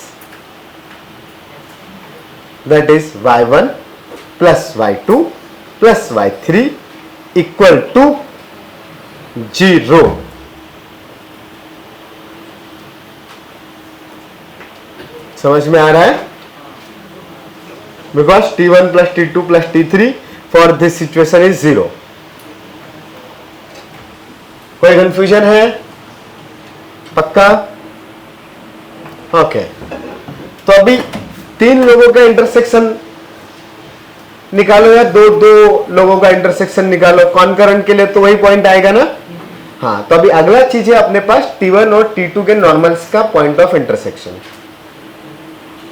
that is y1 plus y2 plus y3 equal to 0. समझ में आ रहा है? Because t1 plus t2 plus t3 for this situation is 0. कोई कंफ्यूजन है? पक्का? ओके, तो अभी तीन लोगों का इंटरसेक्शन निकालो या दो लोगों का इंटरसेक्शन निकालो, कॉन्करेंट के लिए तो वही पॉइंट आएगा ना। हाँ, तो अभी अगला चीज है अपने पास T1 और T2 के नॉर्मल्स का पॉइंट ऑफ इंटरसेक्शन।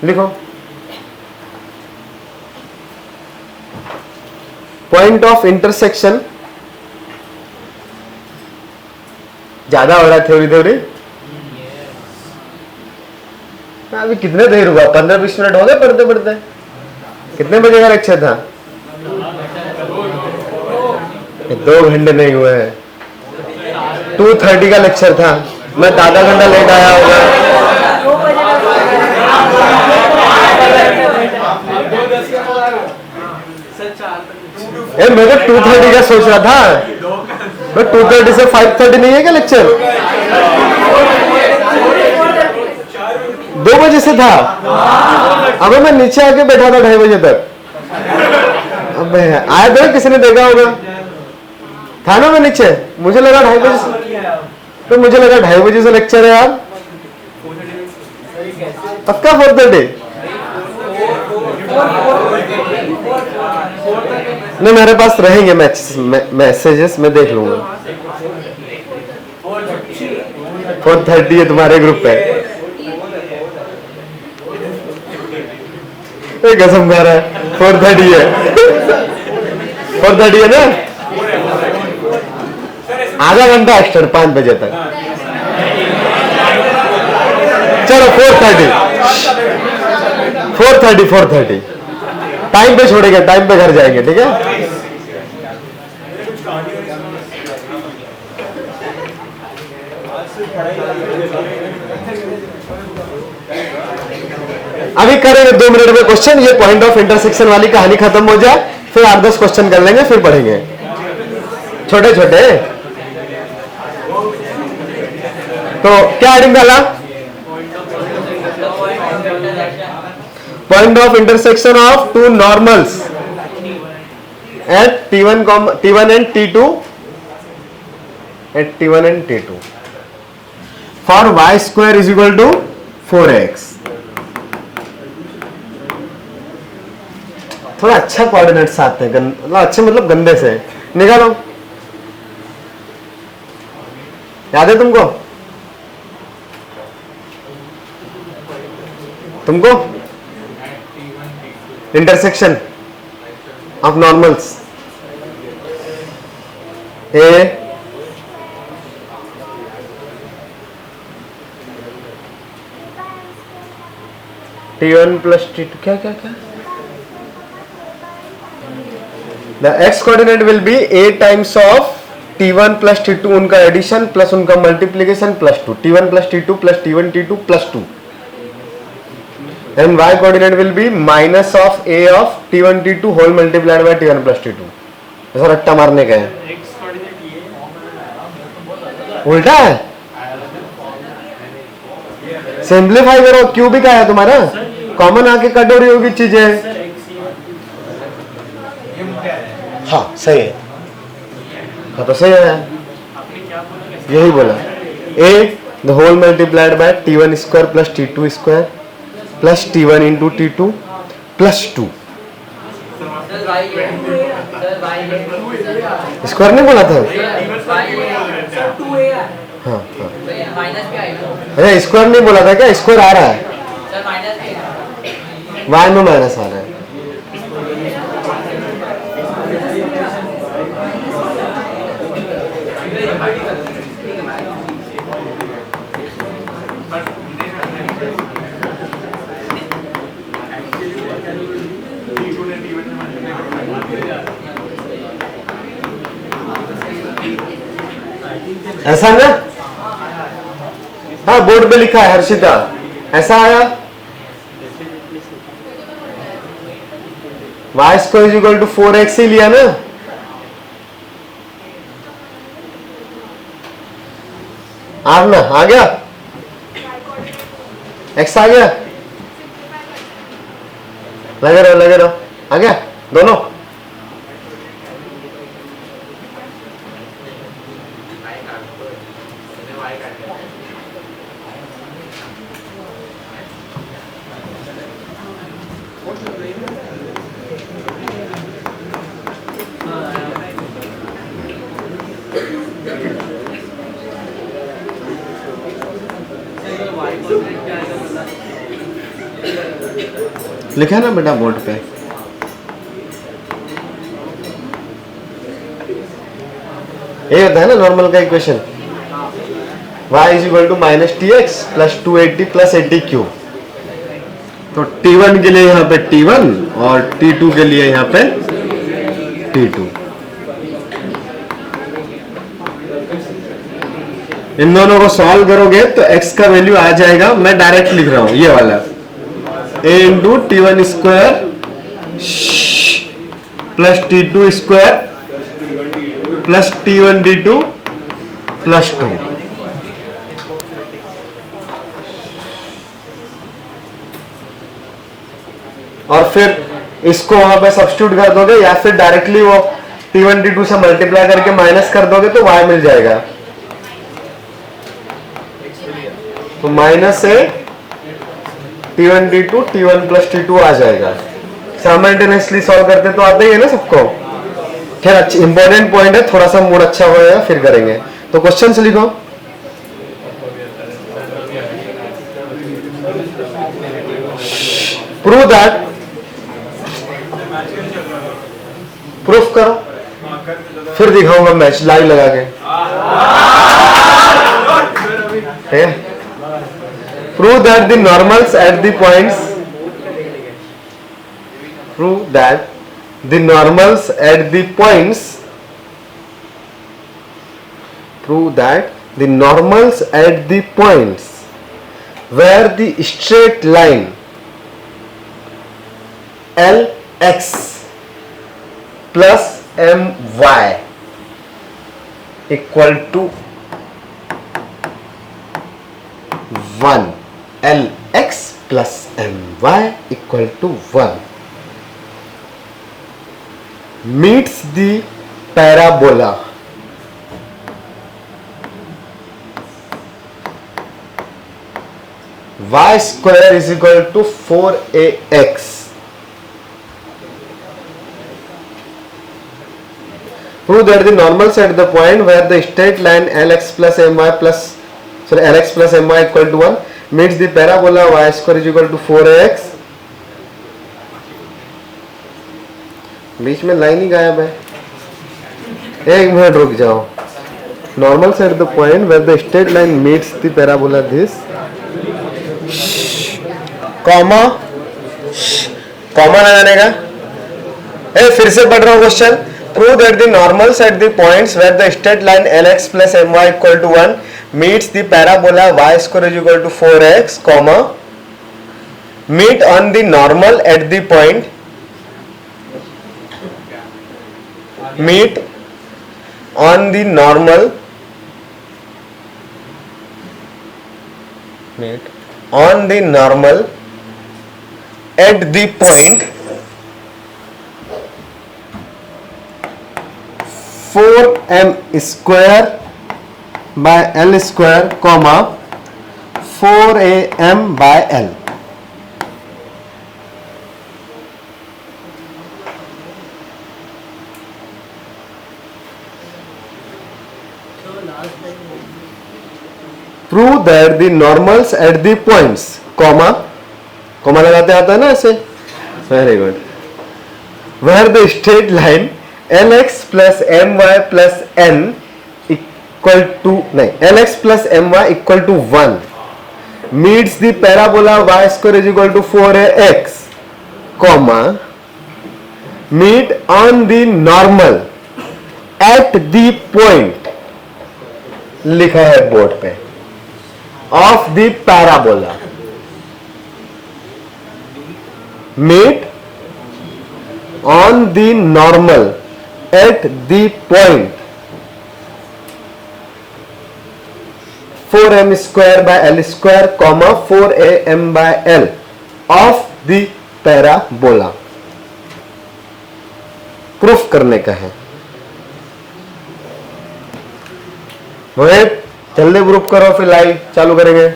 लिखो, पॉइंट ऑफ इंटरसेक्शन ज्यादा हो रहा है थ्योरी। अभी कितने देर हुआ? 15-20 मिनट हो गए पढ़ते पढ़ते। कितने बजे का लेक्चर था? 2 घंटे नहीं हुए हैं। 2:30 का लेक्चर था, मैं आधा घंटा लेट आया होगा। मैं तो 2:30 का सोच रहा था, मैं 2:30 से 5:30 नहीं है क्या लेक्चर? 2 बजे से था। अबे मैं नीचे आके बैठा था 2:30 बजे तक। अब आया था, किसी ने देखा होगा, था ना मैं नीचे। मुझे लगा 2:30 बजे से, तो मुझे लगा 2:30 बजे से लेक्चर है यार। पक्का 4:30? नहीं, मेरे पास रहेंगे मैसेजेस, मैं देख लूंगा। 4:30 है तुम्हारे ग्रुप पे। कसम खा रहा है, 4:30 है। 4:30 है ना? आधा घंटा एक्स्ट्रा, 5 बजे तक। चलो 4:30 टाइम पे छोड़ेंगे, टाइम पे घर जाएंगे, ठीक है? अभी करेंगे 2 मिनट में क्वेश्चन। ये पॉइंट ऑफ इंटरसेक्शन वाली कहानी खत्म हो जाए, फिर 8-10 क्वेश्चन कर लेंगे, फिर पढ़ेंगे छोटे छोटे। तो क्या हेडिंग डाला? Point of intersection of 2 normals at T1 and T2 at T1 and T2 for y square is equal to 4x। थोड़ा अच्छा कोऑर्डिनेट्स आते हैं, अच्छे मतलब गंदे से निकालो। याद है तुमको intersection of normals A T1 plus T2 क्या the x coordinate will be a times of T1 plus T2 उनका एडिशन प्लस उनका multiplication plus 2, T1 plus T2 plus T1 T2 plus 2, and y coordinate will be minus of a of T1 T2 whole multiplied by T1 plus T2। ऐसा रट्टा मारने का है, उल्टा है। सिंप्लीफाई करो, क्यूबिक आया तुम्हारा, कॉमन आके कट हो रही होगी चीजें। हाँ सही है, हाँ तो सही है, यही बोला। a the whole multiplied by T1 square plus T2 square plus T1 into T2 plus 2। Sir Y है, सर वाई है, स्क्वायर नहीं बोला था? सर वाई है, सर 2a है, हाँ हाँ, तो ये माइनस भी आएगा, अरे स्क्वायर नहीं बोला था क्या? स्क्वायर आ रहा है, सर माइनस भी आएगा, वाई में माइनस आ रहा है। ऐसा ना? हाँ, बोर्ड पे लिखा है हर्षिता, ऐसा आया। Y square is equal to 4x ही लिया ना? आप ना आ गया, x आ गया, लगे रहो, आ गया दोनों। लिखा है ना बेटा बोर्ड पे? ये होता है ना नॉर्मल का equation, y is equal to minus t x plus 280 plus 80 cube. तो t1 के लिए यहाँ पे t1 और t2 के लिए यहाँ पे t2। इन दोनों को सॉल्व करोगे तो x का वैल्यू आ जाएगा, मैं डायरेक्ट लिख रहा हूं ये वाला, a into t1 square plus t2 square plus t1 d2 plus 2। और फिर इसको वहां पे सब्स्टिट्यूट कर दोगे या फिर डायरेक्टली वो t1 d2 से मल्टीप्लाई करके माइनस कर दोगे तो y मिल जाएगा। तो माइनस से t1 d2 t1 plus t2 आ जाएगा। साइमल्टेनियसली सॉल्व करते तो आते ही है ना सबको। खैर अच्छा इंपॉर्टेंट पॉइंट है, थोड़ा सा मूड अच्छा होगा फिर करेंगे। तो क्वेश्चन से लिखो, प्रूव दैट, प्रूफ करो, फिर दिखाऊंगा मैच लाइव लगा के। Prove that the normals at the points, prove that the normals at the points, prove that the normals at the points where the straight line LX plus MY equal to 1, LX plus MY equal to 1 meets the parabola y square is equal to 4ax. Prove that the normals at the point where the straight line LX plus MY plus LX plus MY equal to 1 meets the parabola y square is equal to 4ax. बीच में लाइन ही गायब है, एक मिनट रुक जाओ। Normals at the point where the straight line meets the parabola this, comma लगाने का। फिर से पढ़ रहा हूँ question. Prove that the normals at the points where the straight line LX plus MY equal to 1 meets the parabola y square is equal to 4x, comma meet on the normal at the point, meet on the normal, meet on the normal at the point 4m square by L square, comma 4am by L. Prove that the normals at the points comma comma लगाते आता है ना ऐसे, very good, where the straight line lx plus m y plus n equal to नहीं lx plus m y equal to 1 meets the parabola y square is equal to 4ax, comma meet on the normal at the point लिखा है बोर्ड पे of the parabola, meet on the normal at the point 4m square by l square comma 4am by l of the parabola proof करने का है। मोहित जल्दी प्रूफ करो, फिर लाइव चालू करेंगे।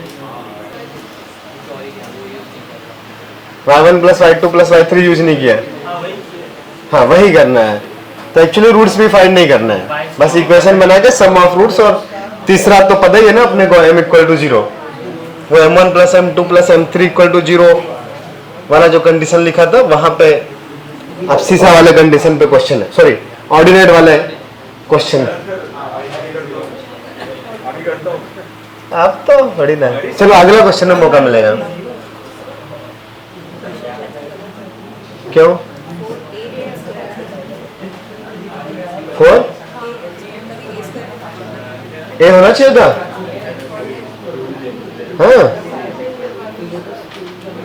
y1 plus y2 plus y3 use नहीं किया, हाँ वही करना है। तो एक्चुअली रूट्स भी फाइंड नहीं करना है, बस इक्वेशन बना के सम ऑफ रूट्स, और तीसरा तो पता ही है ना अपने को m इक्वल टू 0, वो m1 plus m2 plus m3 equal to 0 वाला जो कंडीशन लिखा था वहां पे अब सीसा वाले कंडीशन पे क्वेश्चन है, सॉरी ऑर्डिनेट वाले क्वेश्चन। अब तो बड़ी ना, चलो अगला क्वेश्चन में मौका मिलेगा। क्यों 4 ए होना चाहिए था,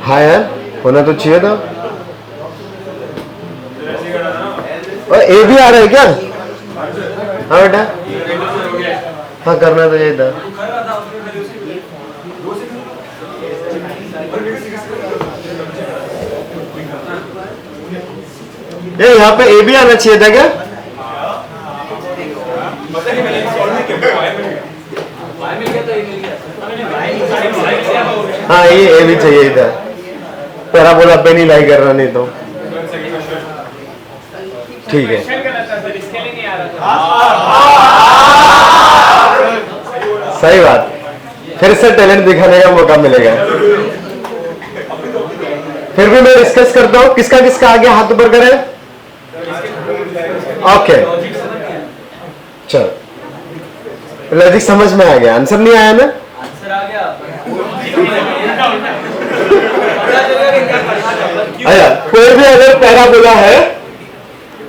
हाँ यार होना तो चाहिए था। और ए भी आ रहा है क्या? हाँ बेटा, हाँ करना तो यही था। ये यहाँ पे ए भी आना चाहिए था क्या? हाँ ये ए भी चाहिए था, पैराबोला पे नहीं लाई करना, नहीं तो ठीक है। सही बात, फिर से टैलेंट दिखाने का मौका मिलेगा। फिर भी मैं डिस्कस करता हूं, किसका किसका आगे हाथ ऊपर करें। ओके चलो, लॉजिक समझ में आ गया, आंसर नहीं आया ना? आंसर आ गया। अच्छा, कोई भी अगर पैराबोला है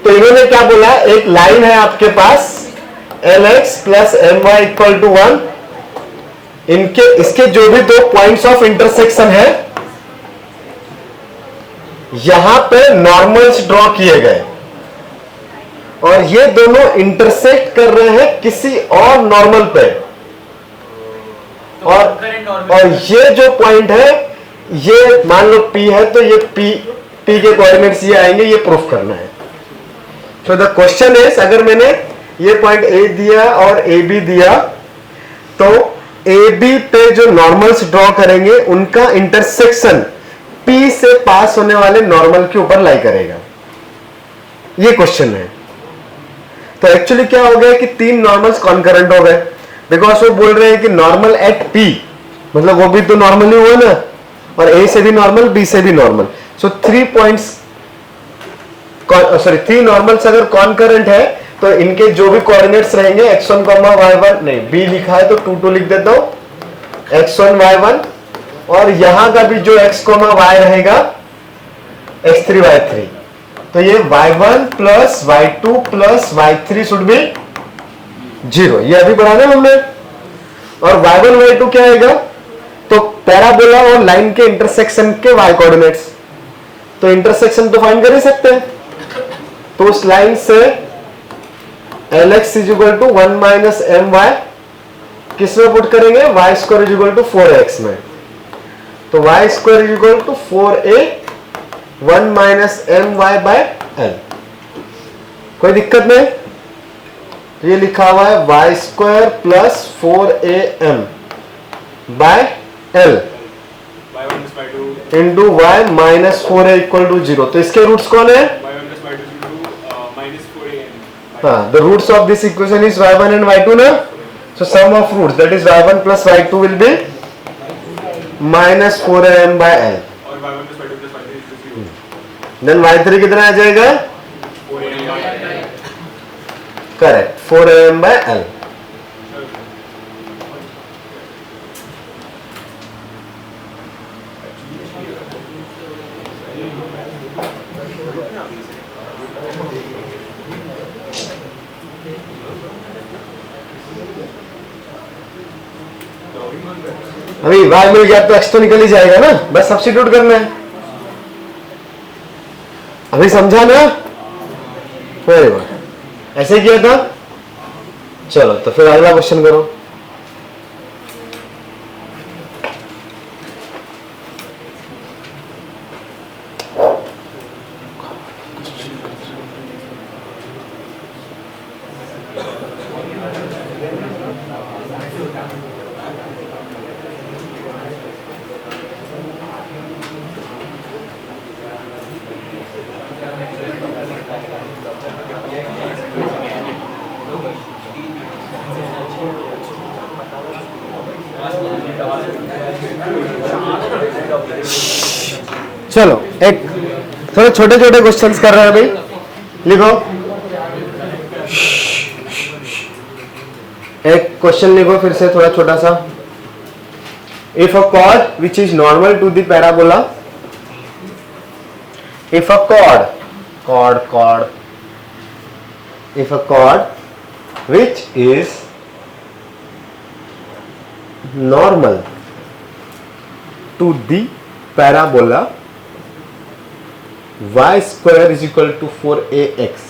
तो इन्होंने क्या बोला, एक लाइन है आपके पास lx plus m y equal to 1, इनके इसके जो भी दो पॉइंट्स ऑफ इंटरसेक्शन है यहां पे नॉर्मल्स ड्रॉ किए गए, और ये दोनों इंटरसेक्ट कर रहे हैं किसी और नॉर्मल पे, और ये जो पॉइंट है ये मान लो P है, तो ये P के कोऑर्डिनेट्स ये आएंगे, ये प्रूफ करना है। तो द क्वेश्चन इज, अगर मैंने ये पॉइंट A दिया और AB दिया, तो AB पे जो नॉर्मल्स ड्रॉ करेंगे उनका इंटरसेक्शन P से पास होने वाले नॉर्मल के ऊपर लाई करेगा, ये क्वेश्चन है। तो एक्चुअली क्या हो गया कि तीन नॉर्मल्स कॉन्करेंट हो गए, बिकॉज वो बोल रहे हैं कि नॉर्मल एट P, मतलब वो भी तो नॉर्मल ही हुआ ना, और A से भी नॉर्मल, B से भी नॉर्मल। सो 3 पॉइंट्स, सॉरी 3 नॉर्मल्स अगर कॉन्करेंट है तो इनके जो भी कोऑर्डिनेट्स रहेंगे x1, y1, नहीं B लिखा है तो 2 2 लिख देता हूं, x1 y1, और यहां का भी जो x, y रहेगा x3 y3, तो ये y1 plus y2 plus y3 should be 0, ये अभी बढ़ाना है हमने। और y1 y2 क्या आएगा, तो पैराबोला और लाइन के इंटरसेक्शन के y कोऑर्डिनेट्स, तो इंटरसेक्शन तो फाइंड कर ही सकते हैं। तो उस लाइन से lx is equal to 1 minus m y किस में पुट करेंगे, y square is equal to 4x में, तो y square is equal to 4a 1 minus m y by l. कोई दिक्कत नहीं, ये लिखा हुआ है y square plus 4am by l into y minus 4a equal to 0। तो इसके रूट्स कौन है, हाँ, the roots of this equation is y1 and y2 ना, So sum of roots, that is y1 plus y2 will be minus 4am by l. और y1 plus y2 plus y3 is 0. Then y3 कितना आ जाएगा? 4am by l. Correct, 4am by l. अभी y मिल गया तो x तो निकल ही जाएगा ना, बस सब्स्टिट्यूट करना है. अभी समझा ना? Very good. ऐसे किया था. चलो तो फिर अगला क्वेश्चन करो. चलो एक थोड़े छोटे छोटे क्वेश्चंस कर रहे हैं अभी. लिखो, एक क्वेश्चन लिखो फिर से थोड़ा छोटा सा. If a chord which is normal to the parabola, if a chord if a chord which is normal to the parabola y square is equal to 4ax.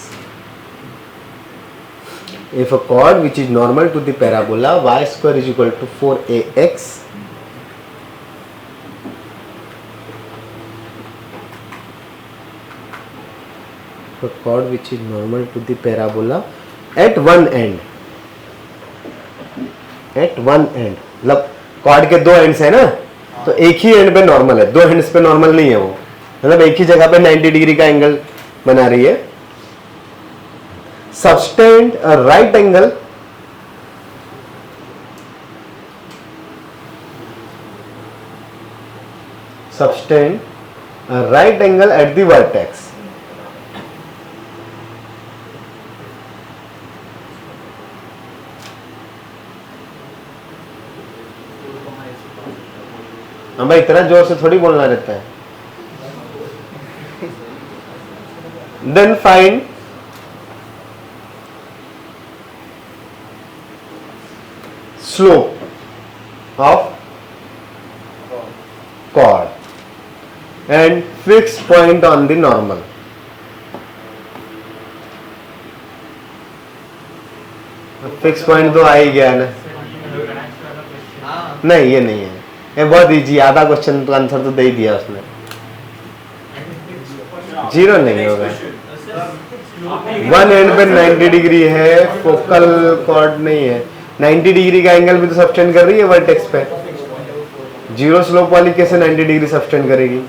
If a chord which is normal to the parabola y square is equal to 4ax, a chord which is normal to the parabola at one end, मतलब chord के दो एंड्स है ना, तो एक ही एंड पे नॉर्मल है, दो एंड्स पे नॉर्मल नहीं है वो, मतलब एक ही जगह पे 90 डिग्री का एंगल बना रही है. Subtend a right angle at the vertex. हम भाई इतना जोर से थोड़ी बोलना रहता है. Then find slope of chord and fix point on the normal. Fix point तो आ ही गया ना. नहीं ये नहीं है, ये बहुत इजी. आधा क्वेश्चन तो आंसर तो दे ही दिया उसने. जीरो नहीं होगा. वन एंड पे 90 डिग्री है, फोकल कॉर्ड नहीं है. 90 डिग्री का एंगल भी तो सब्सटेंड कर रही है वर्टेक्स पे. जीरो स्लोप वाली कैसे 90 डिग्री सब्सटेंड करेगी?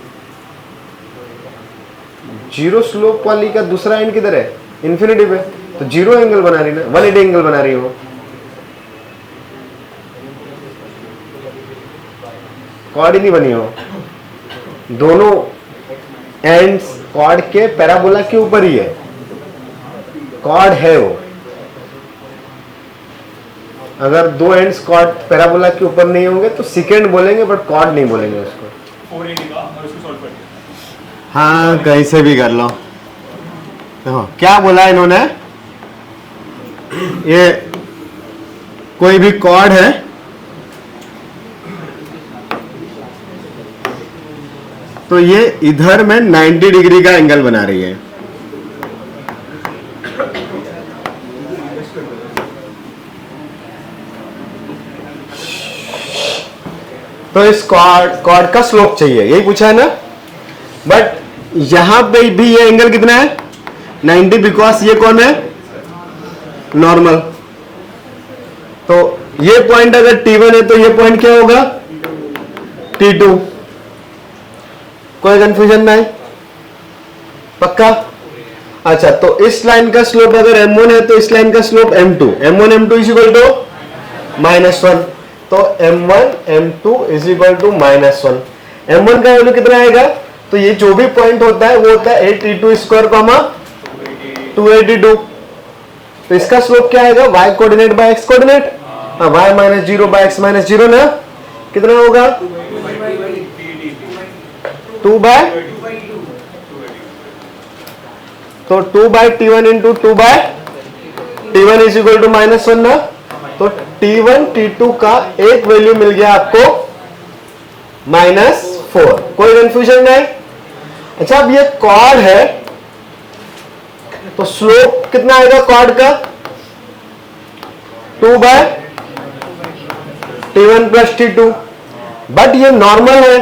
जीरो स्लोप वाली का दूसरा एंड किधर है? इन्फिनिटी पे. तो जीरो एंगल बना रही ना, 180 एंगल बना रही हो. कॉर्ड ही नहीं बनी हो. दोनों एंड्स कॉर्ड के पैराबोला के ऊपर ही है. कॉर्ड है वो. अगर दो एंड्स कॉर्ड पैराबोला के ऊपर नहीं होंगे तो सेकेंड बोलेंगे, बट कॉर्ड नहीं बोलेंगे उसको. 480 का और इसको सॉल्व कर दिया. हाँ कहीं से भी कर लो. हाँ, क्या बोला इन्होंने? ये कोई भी कॉर्ड है, तो ये इधर में 90 डिग्री का एंगल बना रही है. तो इस कॉर्ड का स्लोप चाहिए, यही पूछा है ना. बट यहां पे भी ये एंगल कितना है? 90, बिकॉज ये कौन है? नॉर्मल. तो ये पॉइंट अगर T1 है तो ये पॉइंट क्या होगा? T2. कोई कंफ्यूजन नहीं? पक्का? अच्छा, तो इस लाइन का स्लोप अगर M1 है तो इस लाइन का slope M2. M1 M2 is equal to -1, तो m1 m2 is equal to -1। m1 का वैल्यू कितना आएगा? तो ये जो भी पॉइंट होता है वो होता है 8t2 स्क्वायर 282। तो इसका स्लोप क्या आएगा? y coordinate by x coordinate, हाँ y -0 बाय x -0 ना, कितना होगा? 2 बाय, तो 2 by t1 into 2 by t1 is equal to -1 ना, तो t1 t2 का एक वैल्यू मिल गया आपको -4। कोई कंफ्यूजन नहीं? अच्छा, अब ये कॉर्ड है तो स्लोप कितना आएगा कॉर्ड का? 2 by t1 plus t2, but ये नॉर्मल है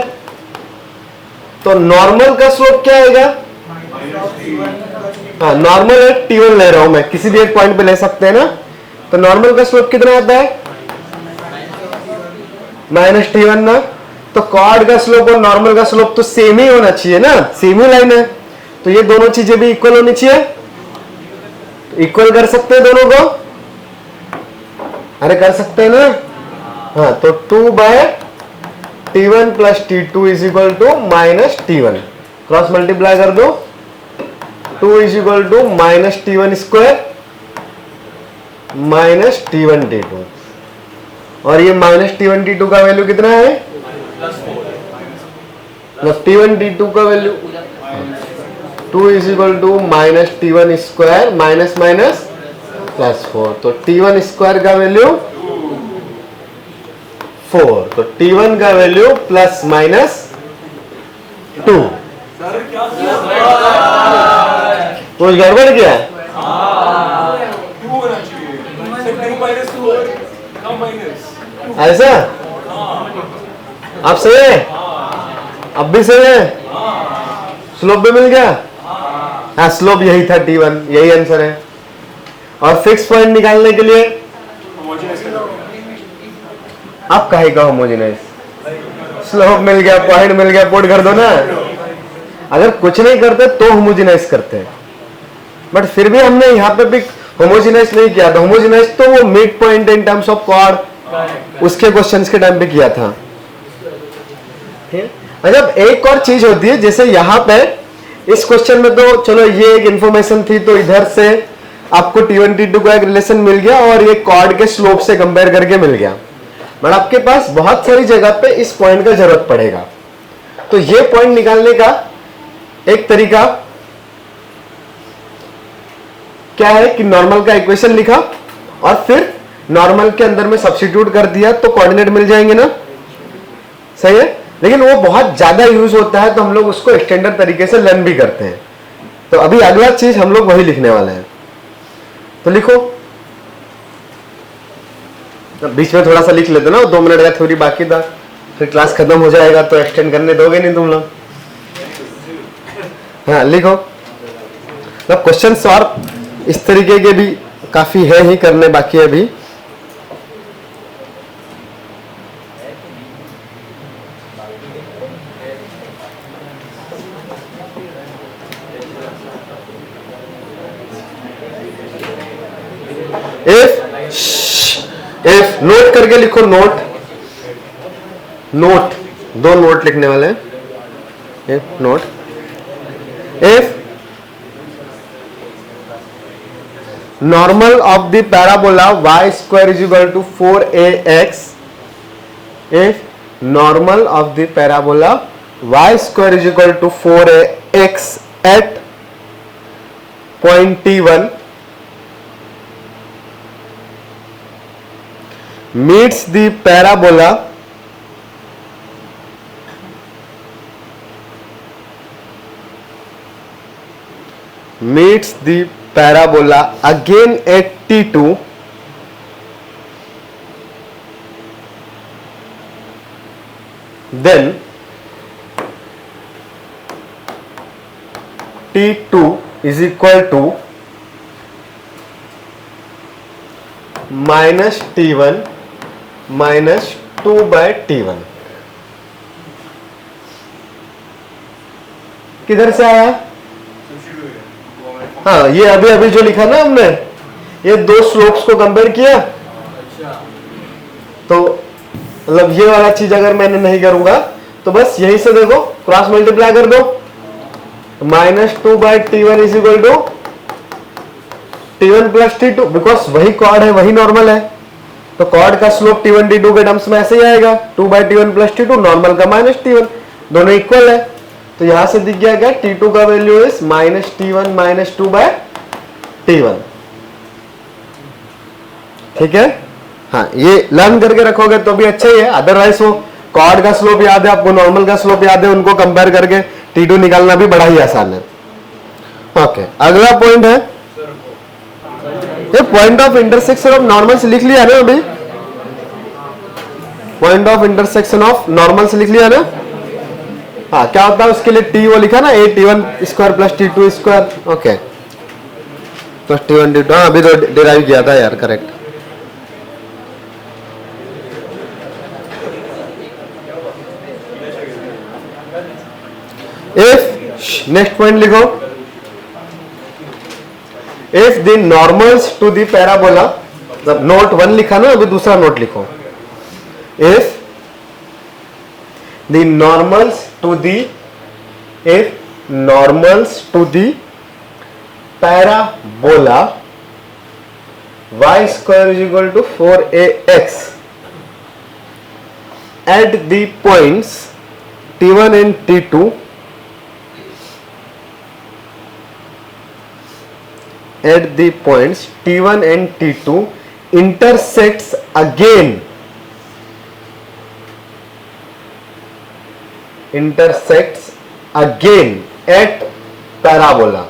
तो नॉर्मल का स्लोप क्या आएगा? हाँ, नॉर्मल है, t1 ले रहा हूं मैं, किसी भी एक पॉइंट पे ले सकते हैं ना, तो नॉर्मल का स्लोप कितना आता है? -t1 ना, तो कॉर्ड का स्लोप और नॉर्मल का स्लोप तो सेम ही होना चाहिए ना, सेम ही लाइन है, तो ये दोनों चीजें भी इक्वल होनी चाहिए। इक्वल कर सकते हैं दोनों को? अरे कर सकते हैं ना, हाँ, तो 2 by t1 plus t2 is equal to -t1, cross multiply कर दो, 2 is equal to -t1 square -t1 t2, और ये -t1 t2 का वैल्यू कितना है? t1 t2 का value 2 is equal to -t1 square minus minus +4, तो t1 स्क्वायर का वैल्यू 4, तो t1 का वैल्यू ±2। कुछ गड़बड़ क्या है? ऐसा आप सही है? अब भी सही है? स्लोप भी मिल गया? हाँ, स्लोप यही था t1, यही आंसर है। और फिक्स पॉइंट निकालने के लिए आप काहे का होमोजेनाइज, स्लोप मिल गया, पॉइंट मिल गया, पुट कर दो ना। अगर कुछ नहीं करते तो होमोजेनाइज करते हैं, बट फिर भी हमने यहाँ पे भी होमोजेनाइज नहीं किया था। होमोजेनाइज तो वो mid point in terms of chord, उसके क्वेश्चंस के टाइम पे किया था। अच्छा, एक और चीज होती है, जैसे यहाँ पे इस क्वेश्चन में तो चलो ये एक इंफॉर्मेशन थी, तो इधर से आपको t1 t2 का एक रिलेशन मिल गया और ये कॉर्ड के स्लोप से कंपेयर करके मिल गया, बट आपके पास बहुत सारी जगह पे इस पॉइंट का जरूरत पड़ेगा। तो ये पॉइंट निकालने का एक तरीका क्या है कि नॉर्मल का इक्वेशन लिखा और फिर नॉर्मल के अंदर में सब्स्टिट्यूट कर दिया तो कोऑर्डिनेट मिल जाएंगे ना, सही है। लेकिन वो बहुत ज्यादा यूज होता है तो हम लोग उसको स्टैंडर्ड तरीके से लर्न भी करते हैं। तो अभी अगला चीज हम लोग वही लिखने वाले हैं, तो लिखो। बीच में थोड़ा सा लिख लेते ना, 2 मिनट का थ्योरी बाकी था, फिर क्लास खत्म हो जाएगा तो एक्सटेंड करने दोगे नहीं तुम लोग। हाँ लिखो, तो क्वेश्चन सॉल्व इस तरीके के भी काफी है ही करने बाकी है अभी। इफ नोट करके लिखो, नोट 2 नोट लिखने वाले हैं। If note, if normal of the parabola y square is equal to 4ax, if normal of the parabola y square is equal to 4ax at point t1 meets the parabola again at t2, then t2 is equal to minus t1 minus 2 by t1। किधर से आया? हाँ, ये अभी अभी जो लिखा ना हमने, ये 2 स्लोप्स को कंपेयर किया, तो मतलब ये वाला चीज अगर मैंने नहीं करूंगा तो बस यही से देखो क्रॉस मल्टीप्लाई कर दो, -2/t1 is equal to t1 plus t2, because वही कॉर्ड है वही नॉर्मल है, तो कॉर्ड का स्लोप t1 t2 के टर्म्स में ऐसे ही आएगा, 2/t1 प्लस t2, नॉर्मल का -t1, दोनों इक्वल है। तो यहां से दिख गया क्या, t2 का वैल्यू इज -t1 -2/t1। ठीक है, हाँ ये लर्न करके रखोगे तो भी अच्छा ही है, अदरवाइज वो कॉर्ड का स्लोप याद है आपको, नॉर्मल का स्लोप याद है, उनको कंपेयर करके t2 निकालना भी बड़ा ही आसान है। ओके, अगला पॉइंट है, ये point of intersection of normals लिख लिया ना अभी, point of intersection of normals लिख लिया ना। हाँ, क्या होता है उसके लिए टी वो लिखा ना, t1 square plus t2 square, okay, plus t1 t2, हाँ अभी तो डिराइव किया था यार, करेक्ट। इफ, नेक्स्ट पॉइंट लिखो, if the normals to the parabola, मतलब नोट 1 लिखा ना, अभी दूसरा नोट लिखो, if the normals to the, if normals to the parabola y square is equal to 4ax at the points t1 and t2, at the points t1 and t2 intersects again, intersects again at parabola,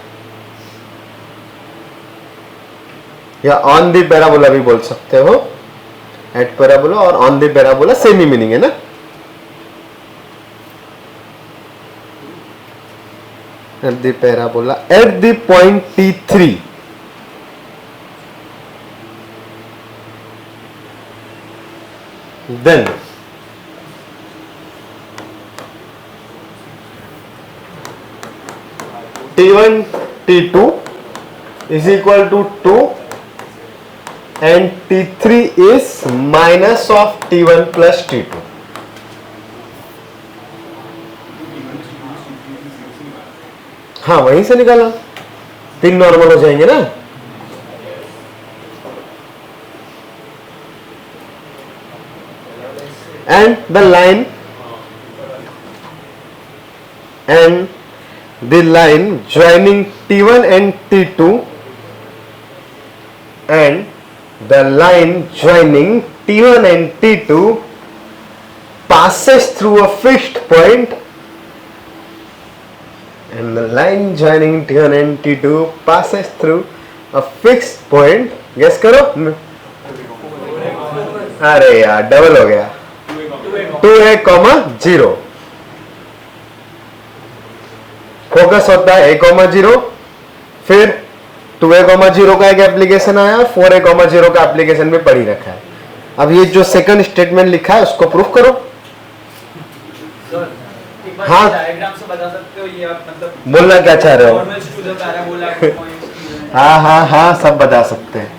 या ऑन द पैराबोला भी बोल सकते हो, एट पैराबोला और on the parabola same he meaning है ना। At the parabola at the point t3, then t1 t2 is equal to 2 and t3 is minus of t1 plus t2। हाँ वहीं से निकाला, 3 नॉर्मल हो जाएंगे ना। And the line joining t1 and t2 and the line joining t1 and t2 passes through a fixed point, and the line joining t1 and t2 passes through a fixed point, guess करो। अरे यार डबल हो गया, 2a, 0, फोकस होता है a, 0, फिर 2a, 0 का एक एप्लीकेशन आया, 4a, 0 का एप्लीकेशन में पढ़ी रखा है। अब ये जो सेकंड स्टेटमेंट लिखा है उसको प्रूफ करो। हाँ डायग्राम से बता सकते हो ये आप, मतलब बोलना क्या चाह रहे हो? Normals to the parabola points. हाँ हाँ हाँ सब बता सकते हैं।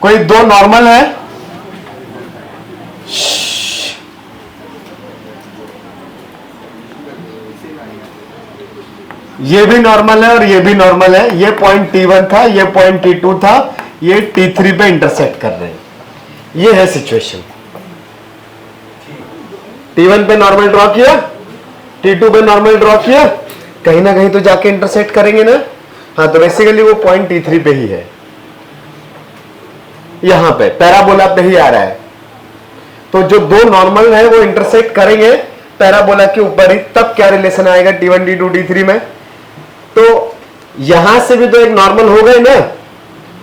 कोई दो नॉर्मल है, ये भी नॉर्मल है और ये भी नॉर्मल है, ये पॉइंट t1 था, ये पॉइंट t2 था, ये t3 पे इंटरसेक्ट कर रहे हैं, ये है सिचुएशन। t1 पे नॉर्मल ड्रॉ किया, t2 पे नॉर्मल ड्रॉ किया, कहीं ना कहीं तो जाके इंटरसेक्ट करेंगे ना। हाँ तो बेसिकली वो पॉइंट t3 पे ही है, यहां पे पैराबोला पे ही आ रहा है। तो जो दो नॉर्मल है वो इंटरसेक्ट करेंगे पैराबोला के ऊपर ही, तब क्या रिलेशन आएगा t1 t2 t3 में। तो यहां से भी तो एक नॉर्मल हो गए ना,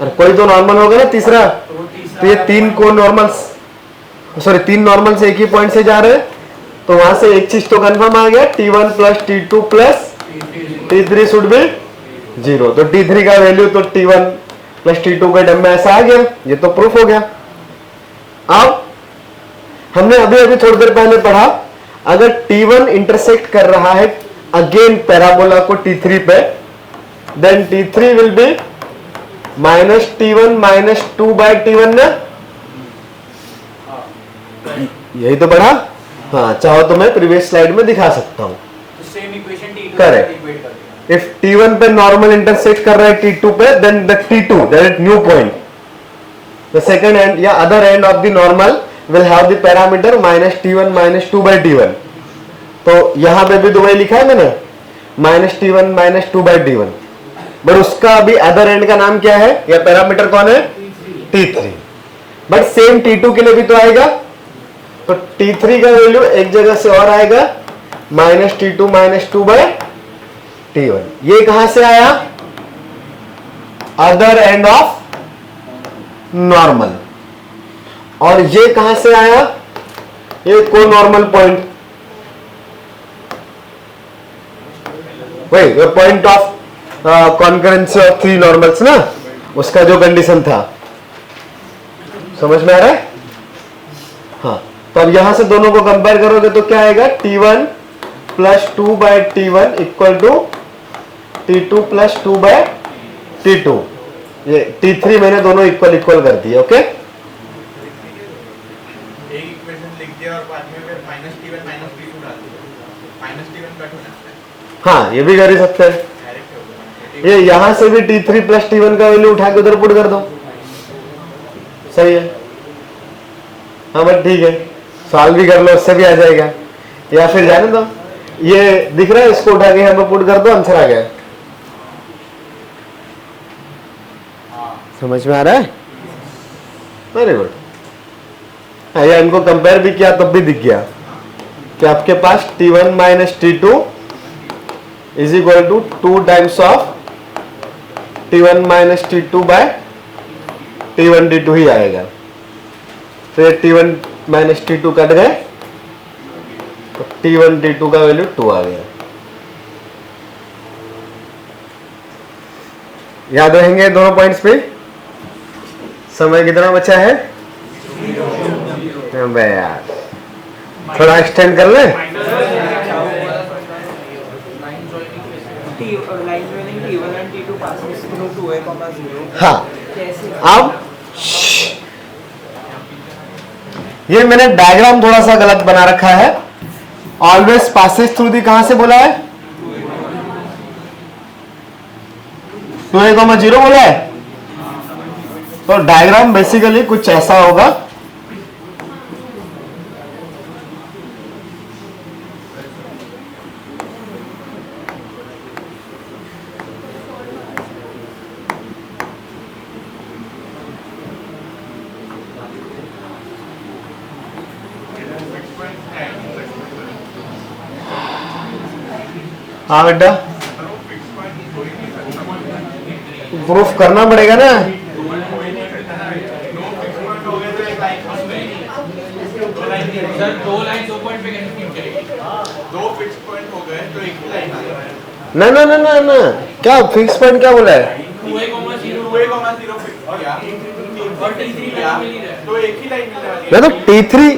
और कोई तो नॉर्मल होगा ना तीसरा, तो ये 3 को नॉर्मल्स, सॉरी 3 नॉर्मल से एक ही पॉइंट से जा रहे हैं, तो वहां से एक चीज तो कंफर्म आ गया, t1 plus t2 plus t3 should be 0। तो t3 का वैल्यू तो t1 प्लस t2 के टर्म में ऐसा आ गया, ये तो प्रूफ हो गया। अब हमने अभी अभी थोड़ी देर पहले पढ़ा, अगर t1 इंटरसेक्ट कर रहा है अगेन पैराबोला को t3 पे, then t3 will be -t1 -2/t1 ना। यही तो बढ़ा। हाँ, चाहो तो मैं प्रीवियस स्लाइड में दिखा सकता हूँ। Same equation T2 Correct. Equate कर देना। इफ T1 पे नॉर्मल इंटरसेक्ट कर रहा है T2 पे, then the T2 that is new point, the second end या other end of the normal will have the parameter -T1 -2/T1। तो यहां पे भी दो लिखा है मैंने, -T1 -2/T1, बट उसका अभी अदर एंड का नाम क्या है या पैरामीटर कौन है? T3। बट सेम T2 के लिए भी तो आएगा, तो T3 का वैल्यू एक जगह से और आएगा -T2 -2/T1। ये कहां से आया? Other end of normal. और ये कहां से आया? ये को नॉर्मल पॉइंट, वही point of concurrency of three normals ना, उसका जो कंडीशन था, समझ में आ रहा है? हाँ, तो अब यहां से दोनों को कंपेयर करोगे तो क्या आएगा? T1 + 2/T1 = T2 + 2/T2। ये T3 मैंने दोनों इक्वल कर दिए। ओके, एक इक्वेशन लिख दिया और बाद में फिर -T1 -T2 डाल दिया, -T1 कट हो जाता है। हाँ, ये भी कर ही सकते हैं। डायरेक्ट हो गया। ये यहां से भी T3 + T1 का वैल्यू उठा के उधर पुट कर दो, सही है। हाँ, बट ठीक है, सॉल्व भी कर लो, उससे भी आ जाएगा। या फिर जाने दो, ये दिख रहा है, इसको उठा के यहाँ पे पुट कर दो, आंसर आ गया। समझ में आ रहा है? Very good. हाँ, या इनको कंपेयर भी किया तब भी दिख गया कि आपके पास T1 - T2 = 2 times of T1 - T2/T1 T2 ही आएगा। तो ये T1 - T2 कट गए, तो T1 T2 का वैल्यू 2 आ गया। याद रहेंगे दोनों पॉइंट्स पे? समय कितना बचा है? अबे यार, थोड़ा एक्सटेंड कर ले। हाँ, अब ये मैंने डायग्राम थोड़ा सा गलत बना रखा है। ऑलवेज पासेस थ्रू दी कहां से बोला है? 2a, 0 बोला है। तो डायग्राम बेसिकली कुछ ऐसा होगा, हाँ बेटा, प्रूफ करना पड़ेगा ना। सर 2 लाइन 2 पॉइंट पे कैसे फिट करेगी? 2 फिक्स पॉइंट हो गए तो एक ही लाइन आ गया। ना ना ना ना ना, क्या फिक्स पॉइंट क्या बोला है? 2a, 0 2a, 0 फिक्स किया और T3 किया, मिल ही रहा है। तो एक ही लाइन मिलने वाली ना, तो T3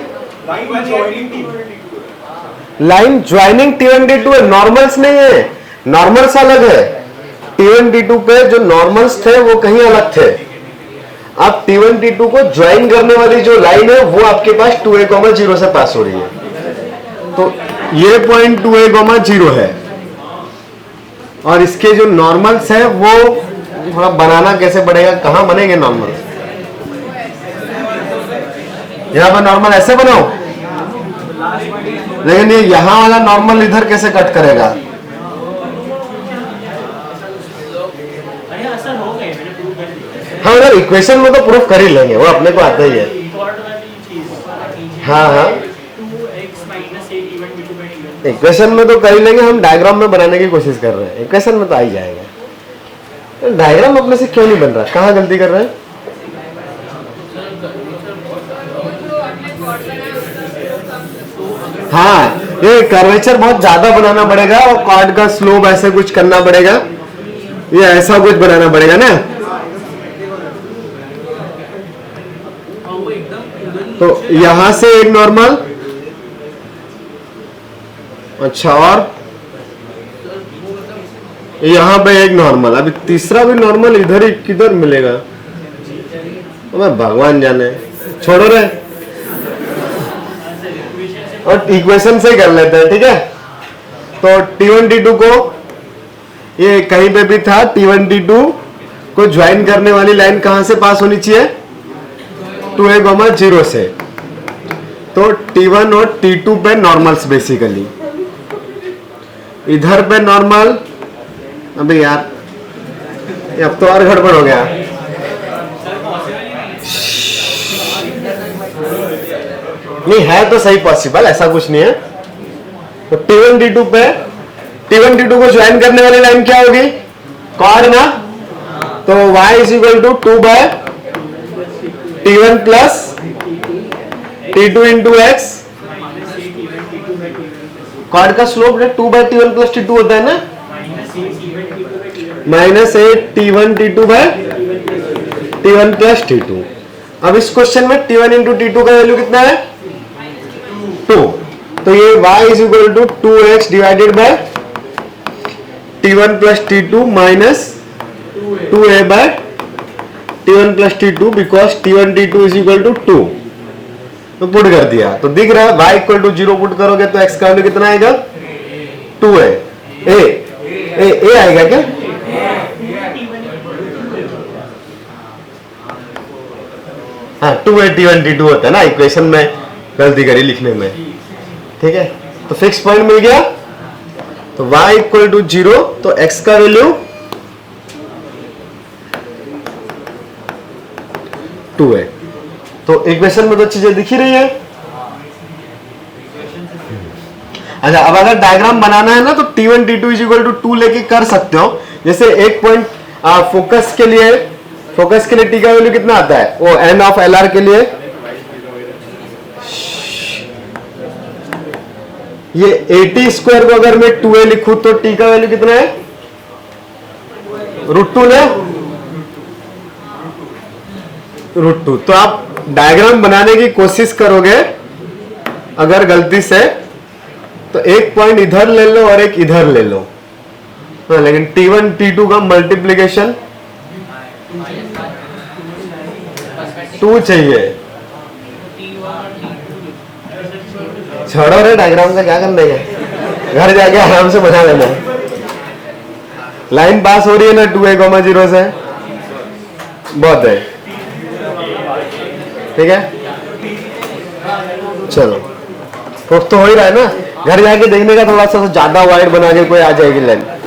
line joining T1 T2 है, नॉर्मल्स नहीं है। नॉर्मल्स अलग है। T1 T2 पे जो नॉर्मल्स थे वो कहीं अलग थे। अब T1 T2 को ज्वाइन करने वाली जो लाइन है वो आपके पास 2a, 0 से पास हो रही है। तो ये पॉइंट 2a, 0 है, और इसके जो नॉर्मल्स है वो थोड़ा बनाना कैसे पड़ेगा, कहां बनेंगे नॉर्मल्स? यहां पर नॉर्मल ऐसे बनाओ, लेकिन ये यहां वाला नॉर्मल इधर कैसे कट करेगा? हाँ, मतलब इक्वेशन में तो प्रूफ कर ही लेंगे, वो अपने को आता ही है। हाँ हाँ, इक्वेशन में तो कर ही लेंगे, हम डायग्राम में बनाने की कोशिश कर रहे हैं। इक्वेशन में तो आ ही जाएगा। डायग्राम अपने से क्यों नहीं बन रहा? कहाँ गलती कर रहे हैं? हाँ, ये कर्वेचर बहुत ज्यादा बनाना पड़ेगा और कॉर्ड का स्लोप ऐसे कुछ करना पड़ेगा, ये ऐसा कुछ बनाना पड़ेगा ना। तो यहां से एक नॉर्मल, अच्छा, और यहां पे एक नॉर्मल, अभी तीसरा भी नॉर्मल इधर ही किधर मिलेगा? तो मैं भगवान जाने, छोड़ो रे। और इक्वेशन से कर लेते हैं, ठीक है। तो T1 T2 को ये कहीं पे भी था, T1 T2 को ज्वाइन करने वाली लाइन कहां से पास होनी चाहिए? 2a, 0 से। तो T1 और T2 पे नॉर्मल्स बेसिकली, इधर पे नॉर्मल, अबे यार ये अब तो और गड़बड़ हो गया। नहीं है तो सही पॉसिबल, ऐसा कुछ नहीं है। तो T1 T2 को ज्वाइन करने वाली लाइन क्या होगी? कॉर्ड ना। तो y is equal to 2 by T1 plus T2 into X. Chord का slope 2 by T1 plus T2 होता है ना, minus T1 T2 bye T1 plus T2। अब इस क्वेश्चन में T1 इंटू T2 का वैल्यू कितना है? 2। तो ये y is equal to 2x divided by T1 plus T2 minus 2a by T1 plus T2 because T1 T2 is equal to 2। तो पुट कर दिया तो दिख रहा है y इक्वल टू 0 पुट करोगे तो x का वैल्यू कितना आएगा? 2a। ए आएगा क्या? हाँ 2a T1 T2 होता है ना, इक्वेशन में गलती करी लिखने में, ठीक है। तो फिक्स पॉइंट मिल गया। तो y इक्वल टू 0, तो x का वैल्यू 2 है। तो इक्वेशन में तो चीजें दिख ही रही है। अच्छा, अब अगर डायग्राम बनाना है ना तो T1 T2 is equal to 2 लेके कर सकते हो। जैसे एक पॉइंट फोकस के लिए T का वैल्यू कितना आता है? वो एन ऑफ एल आर के लिए ये 80 स्क्वायर को अगर मैं 2a लिखूं तो T का वैल्यू कितना है? √2 ना, √2। तो आप डायग्राम बनाने की कोशिश करोगे अगर गलती से तो एक पॉइंट इधर ले लो और एक इधर ले लो, हाँ, लेकिन T1 T2 का मल्टीप्लीकेशन 2 चाहिए। छोड़ो रे डायग्राम का, क्या करना है, घर जाके आराम से बना लेना। लाइन पास हो रही है ना 2a, 0 से, बहुत है, ठीक है। चलो प्रूफ तो हो ही रहा है ना, घर जाके देखने का थोड़ा सा ज्यादा वाइड बना के कोई आ जाएगी लाइन।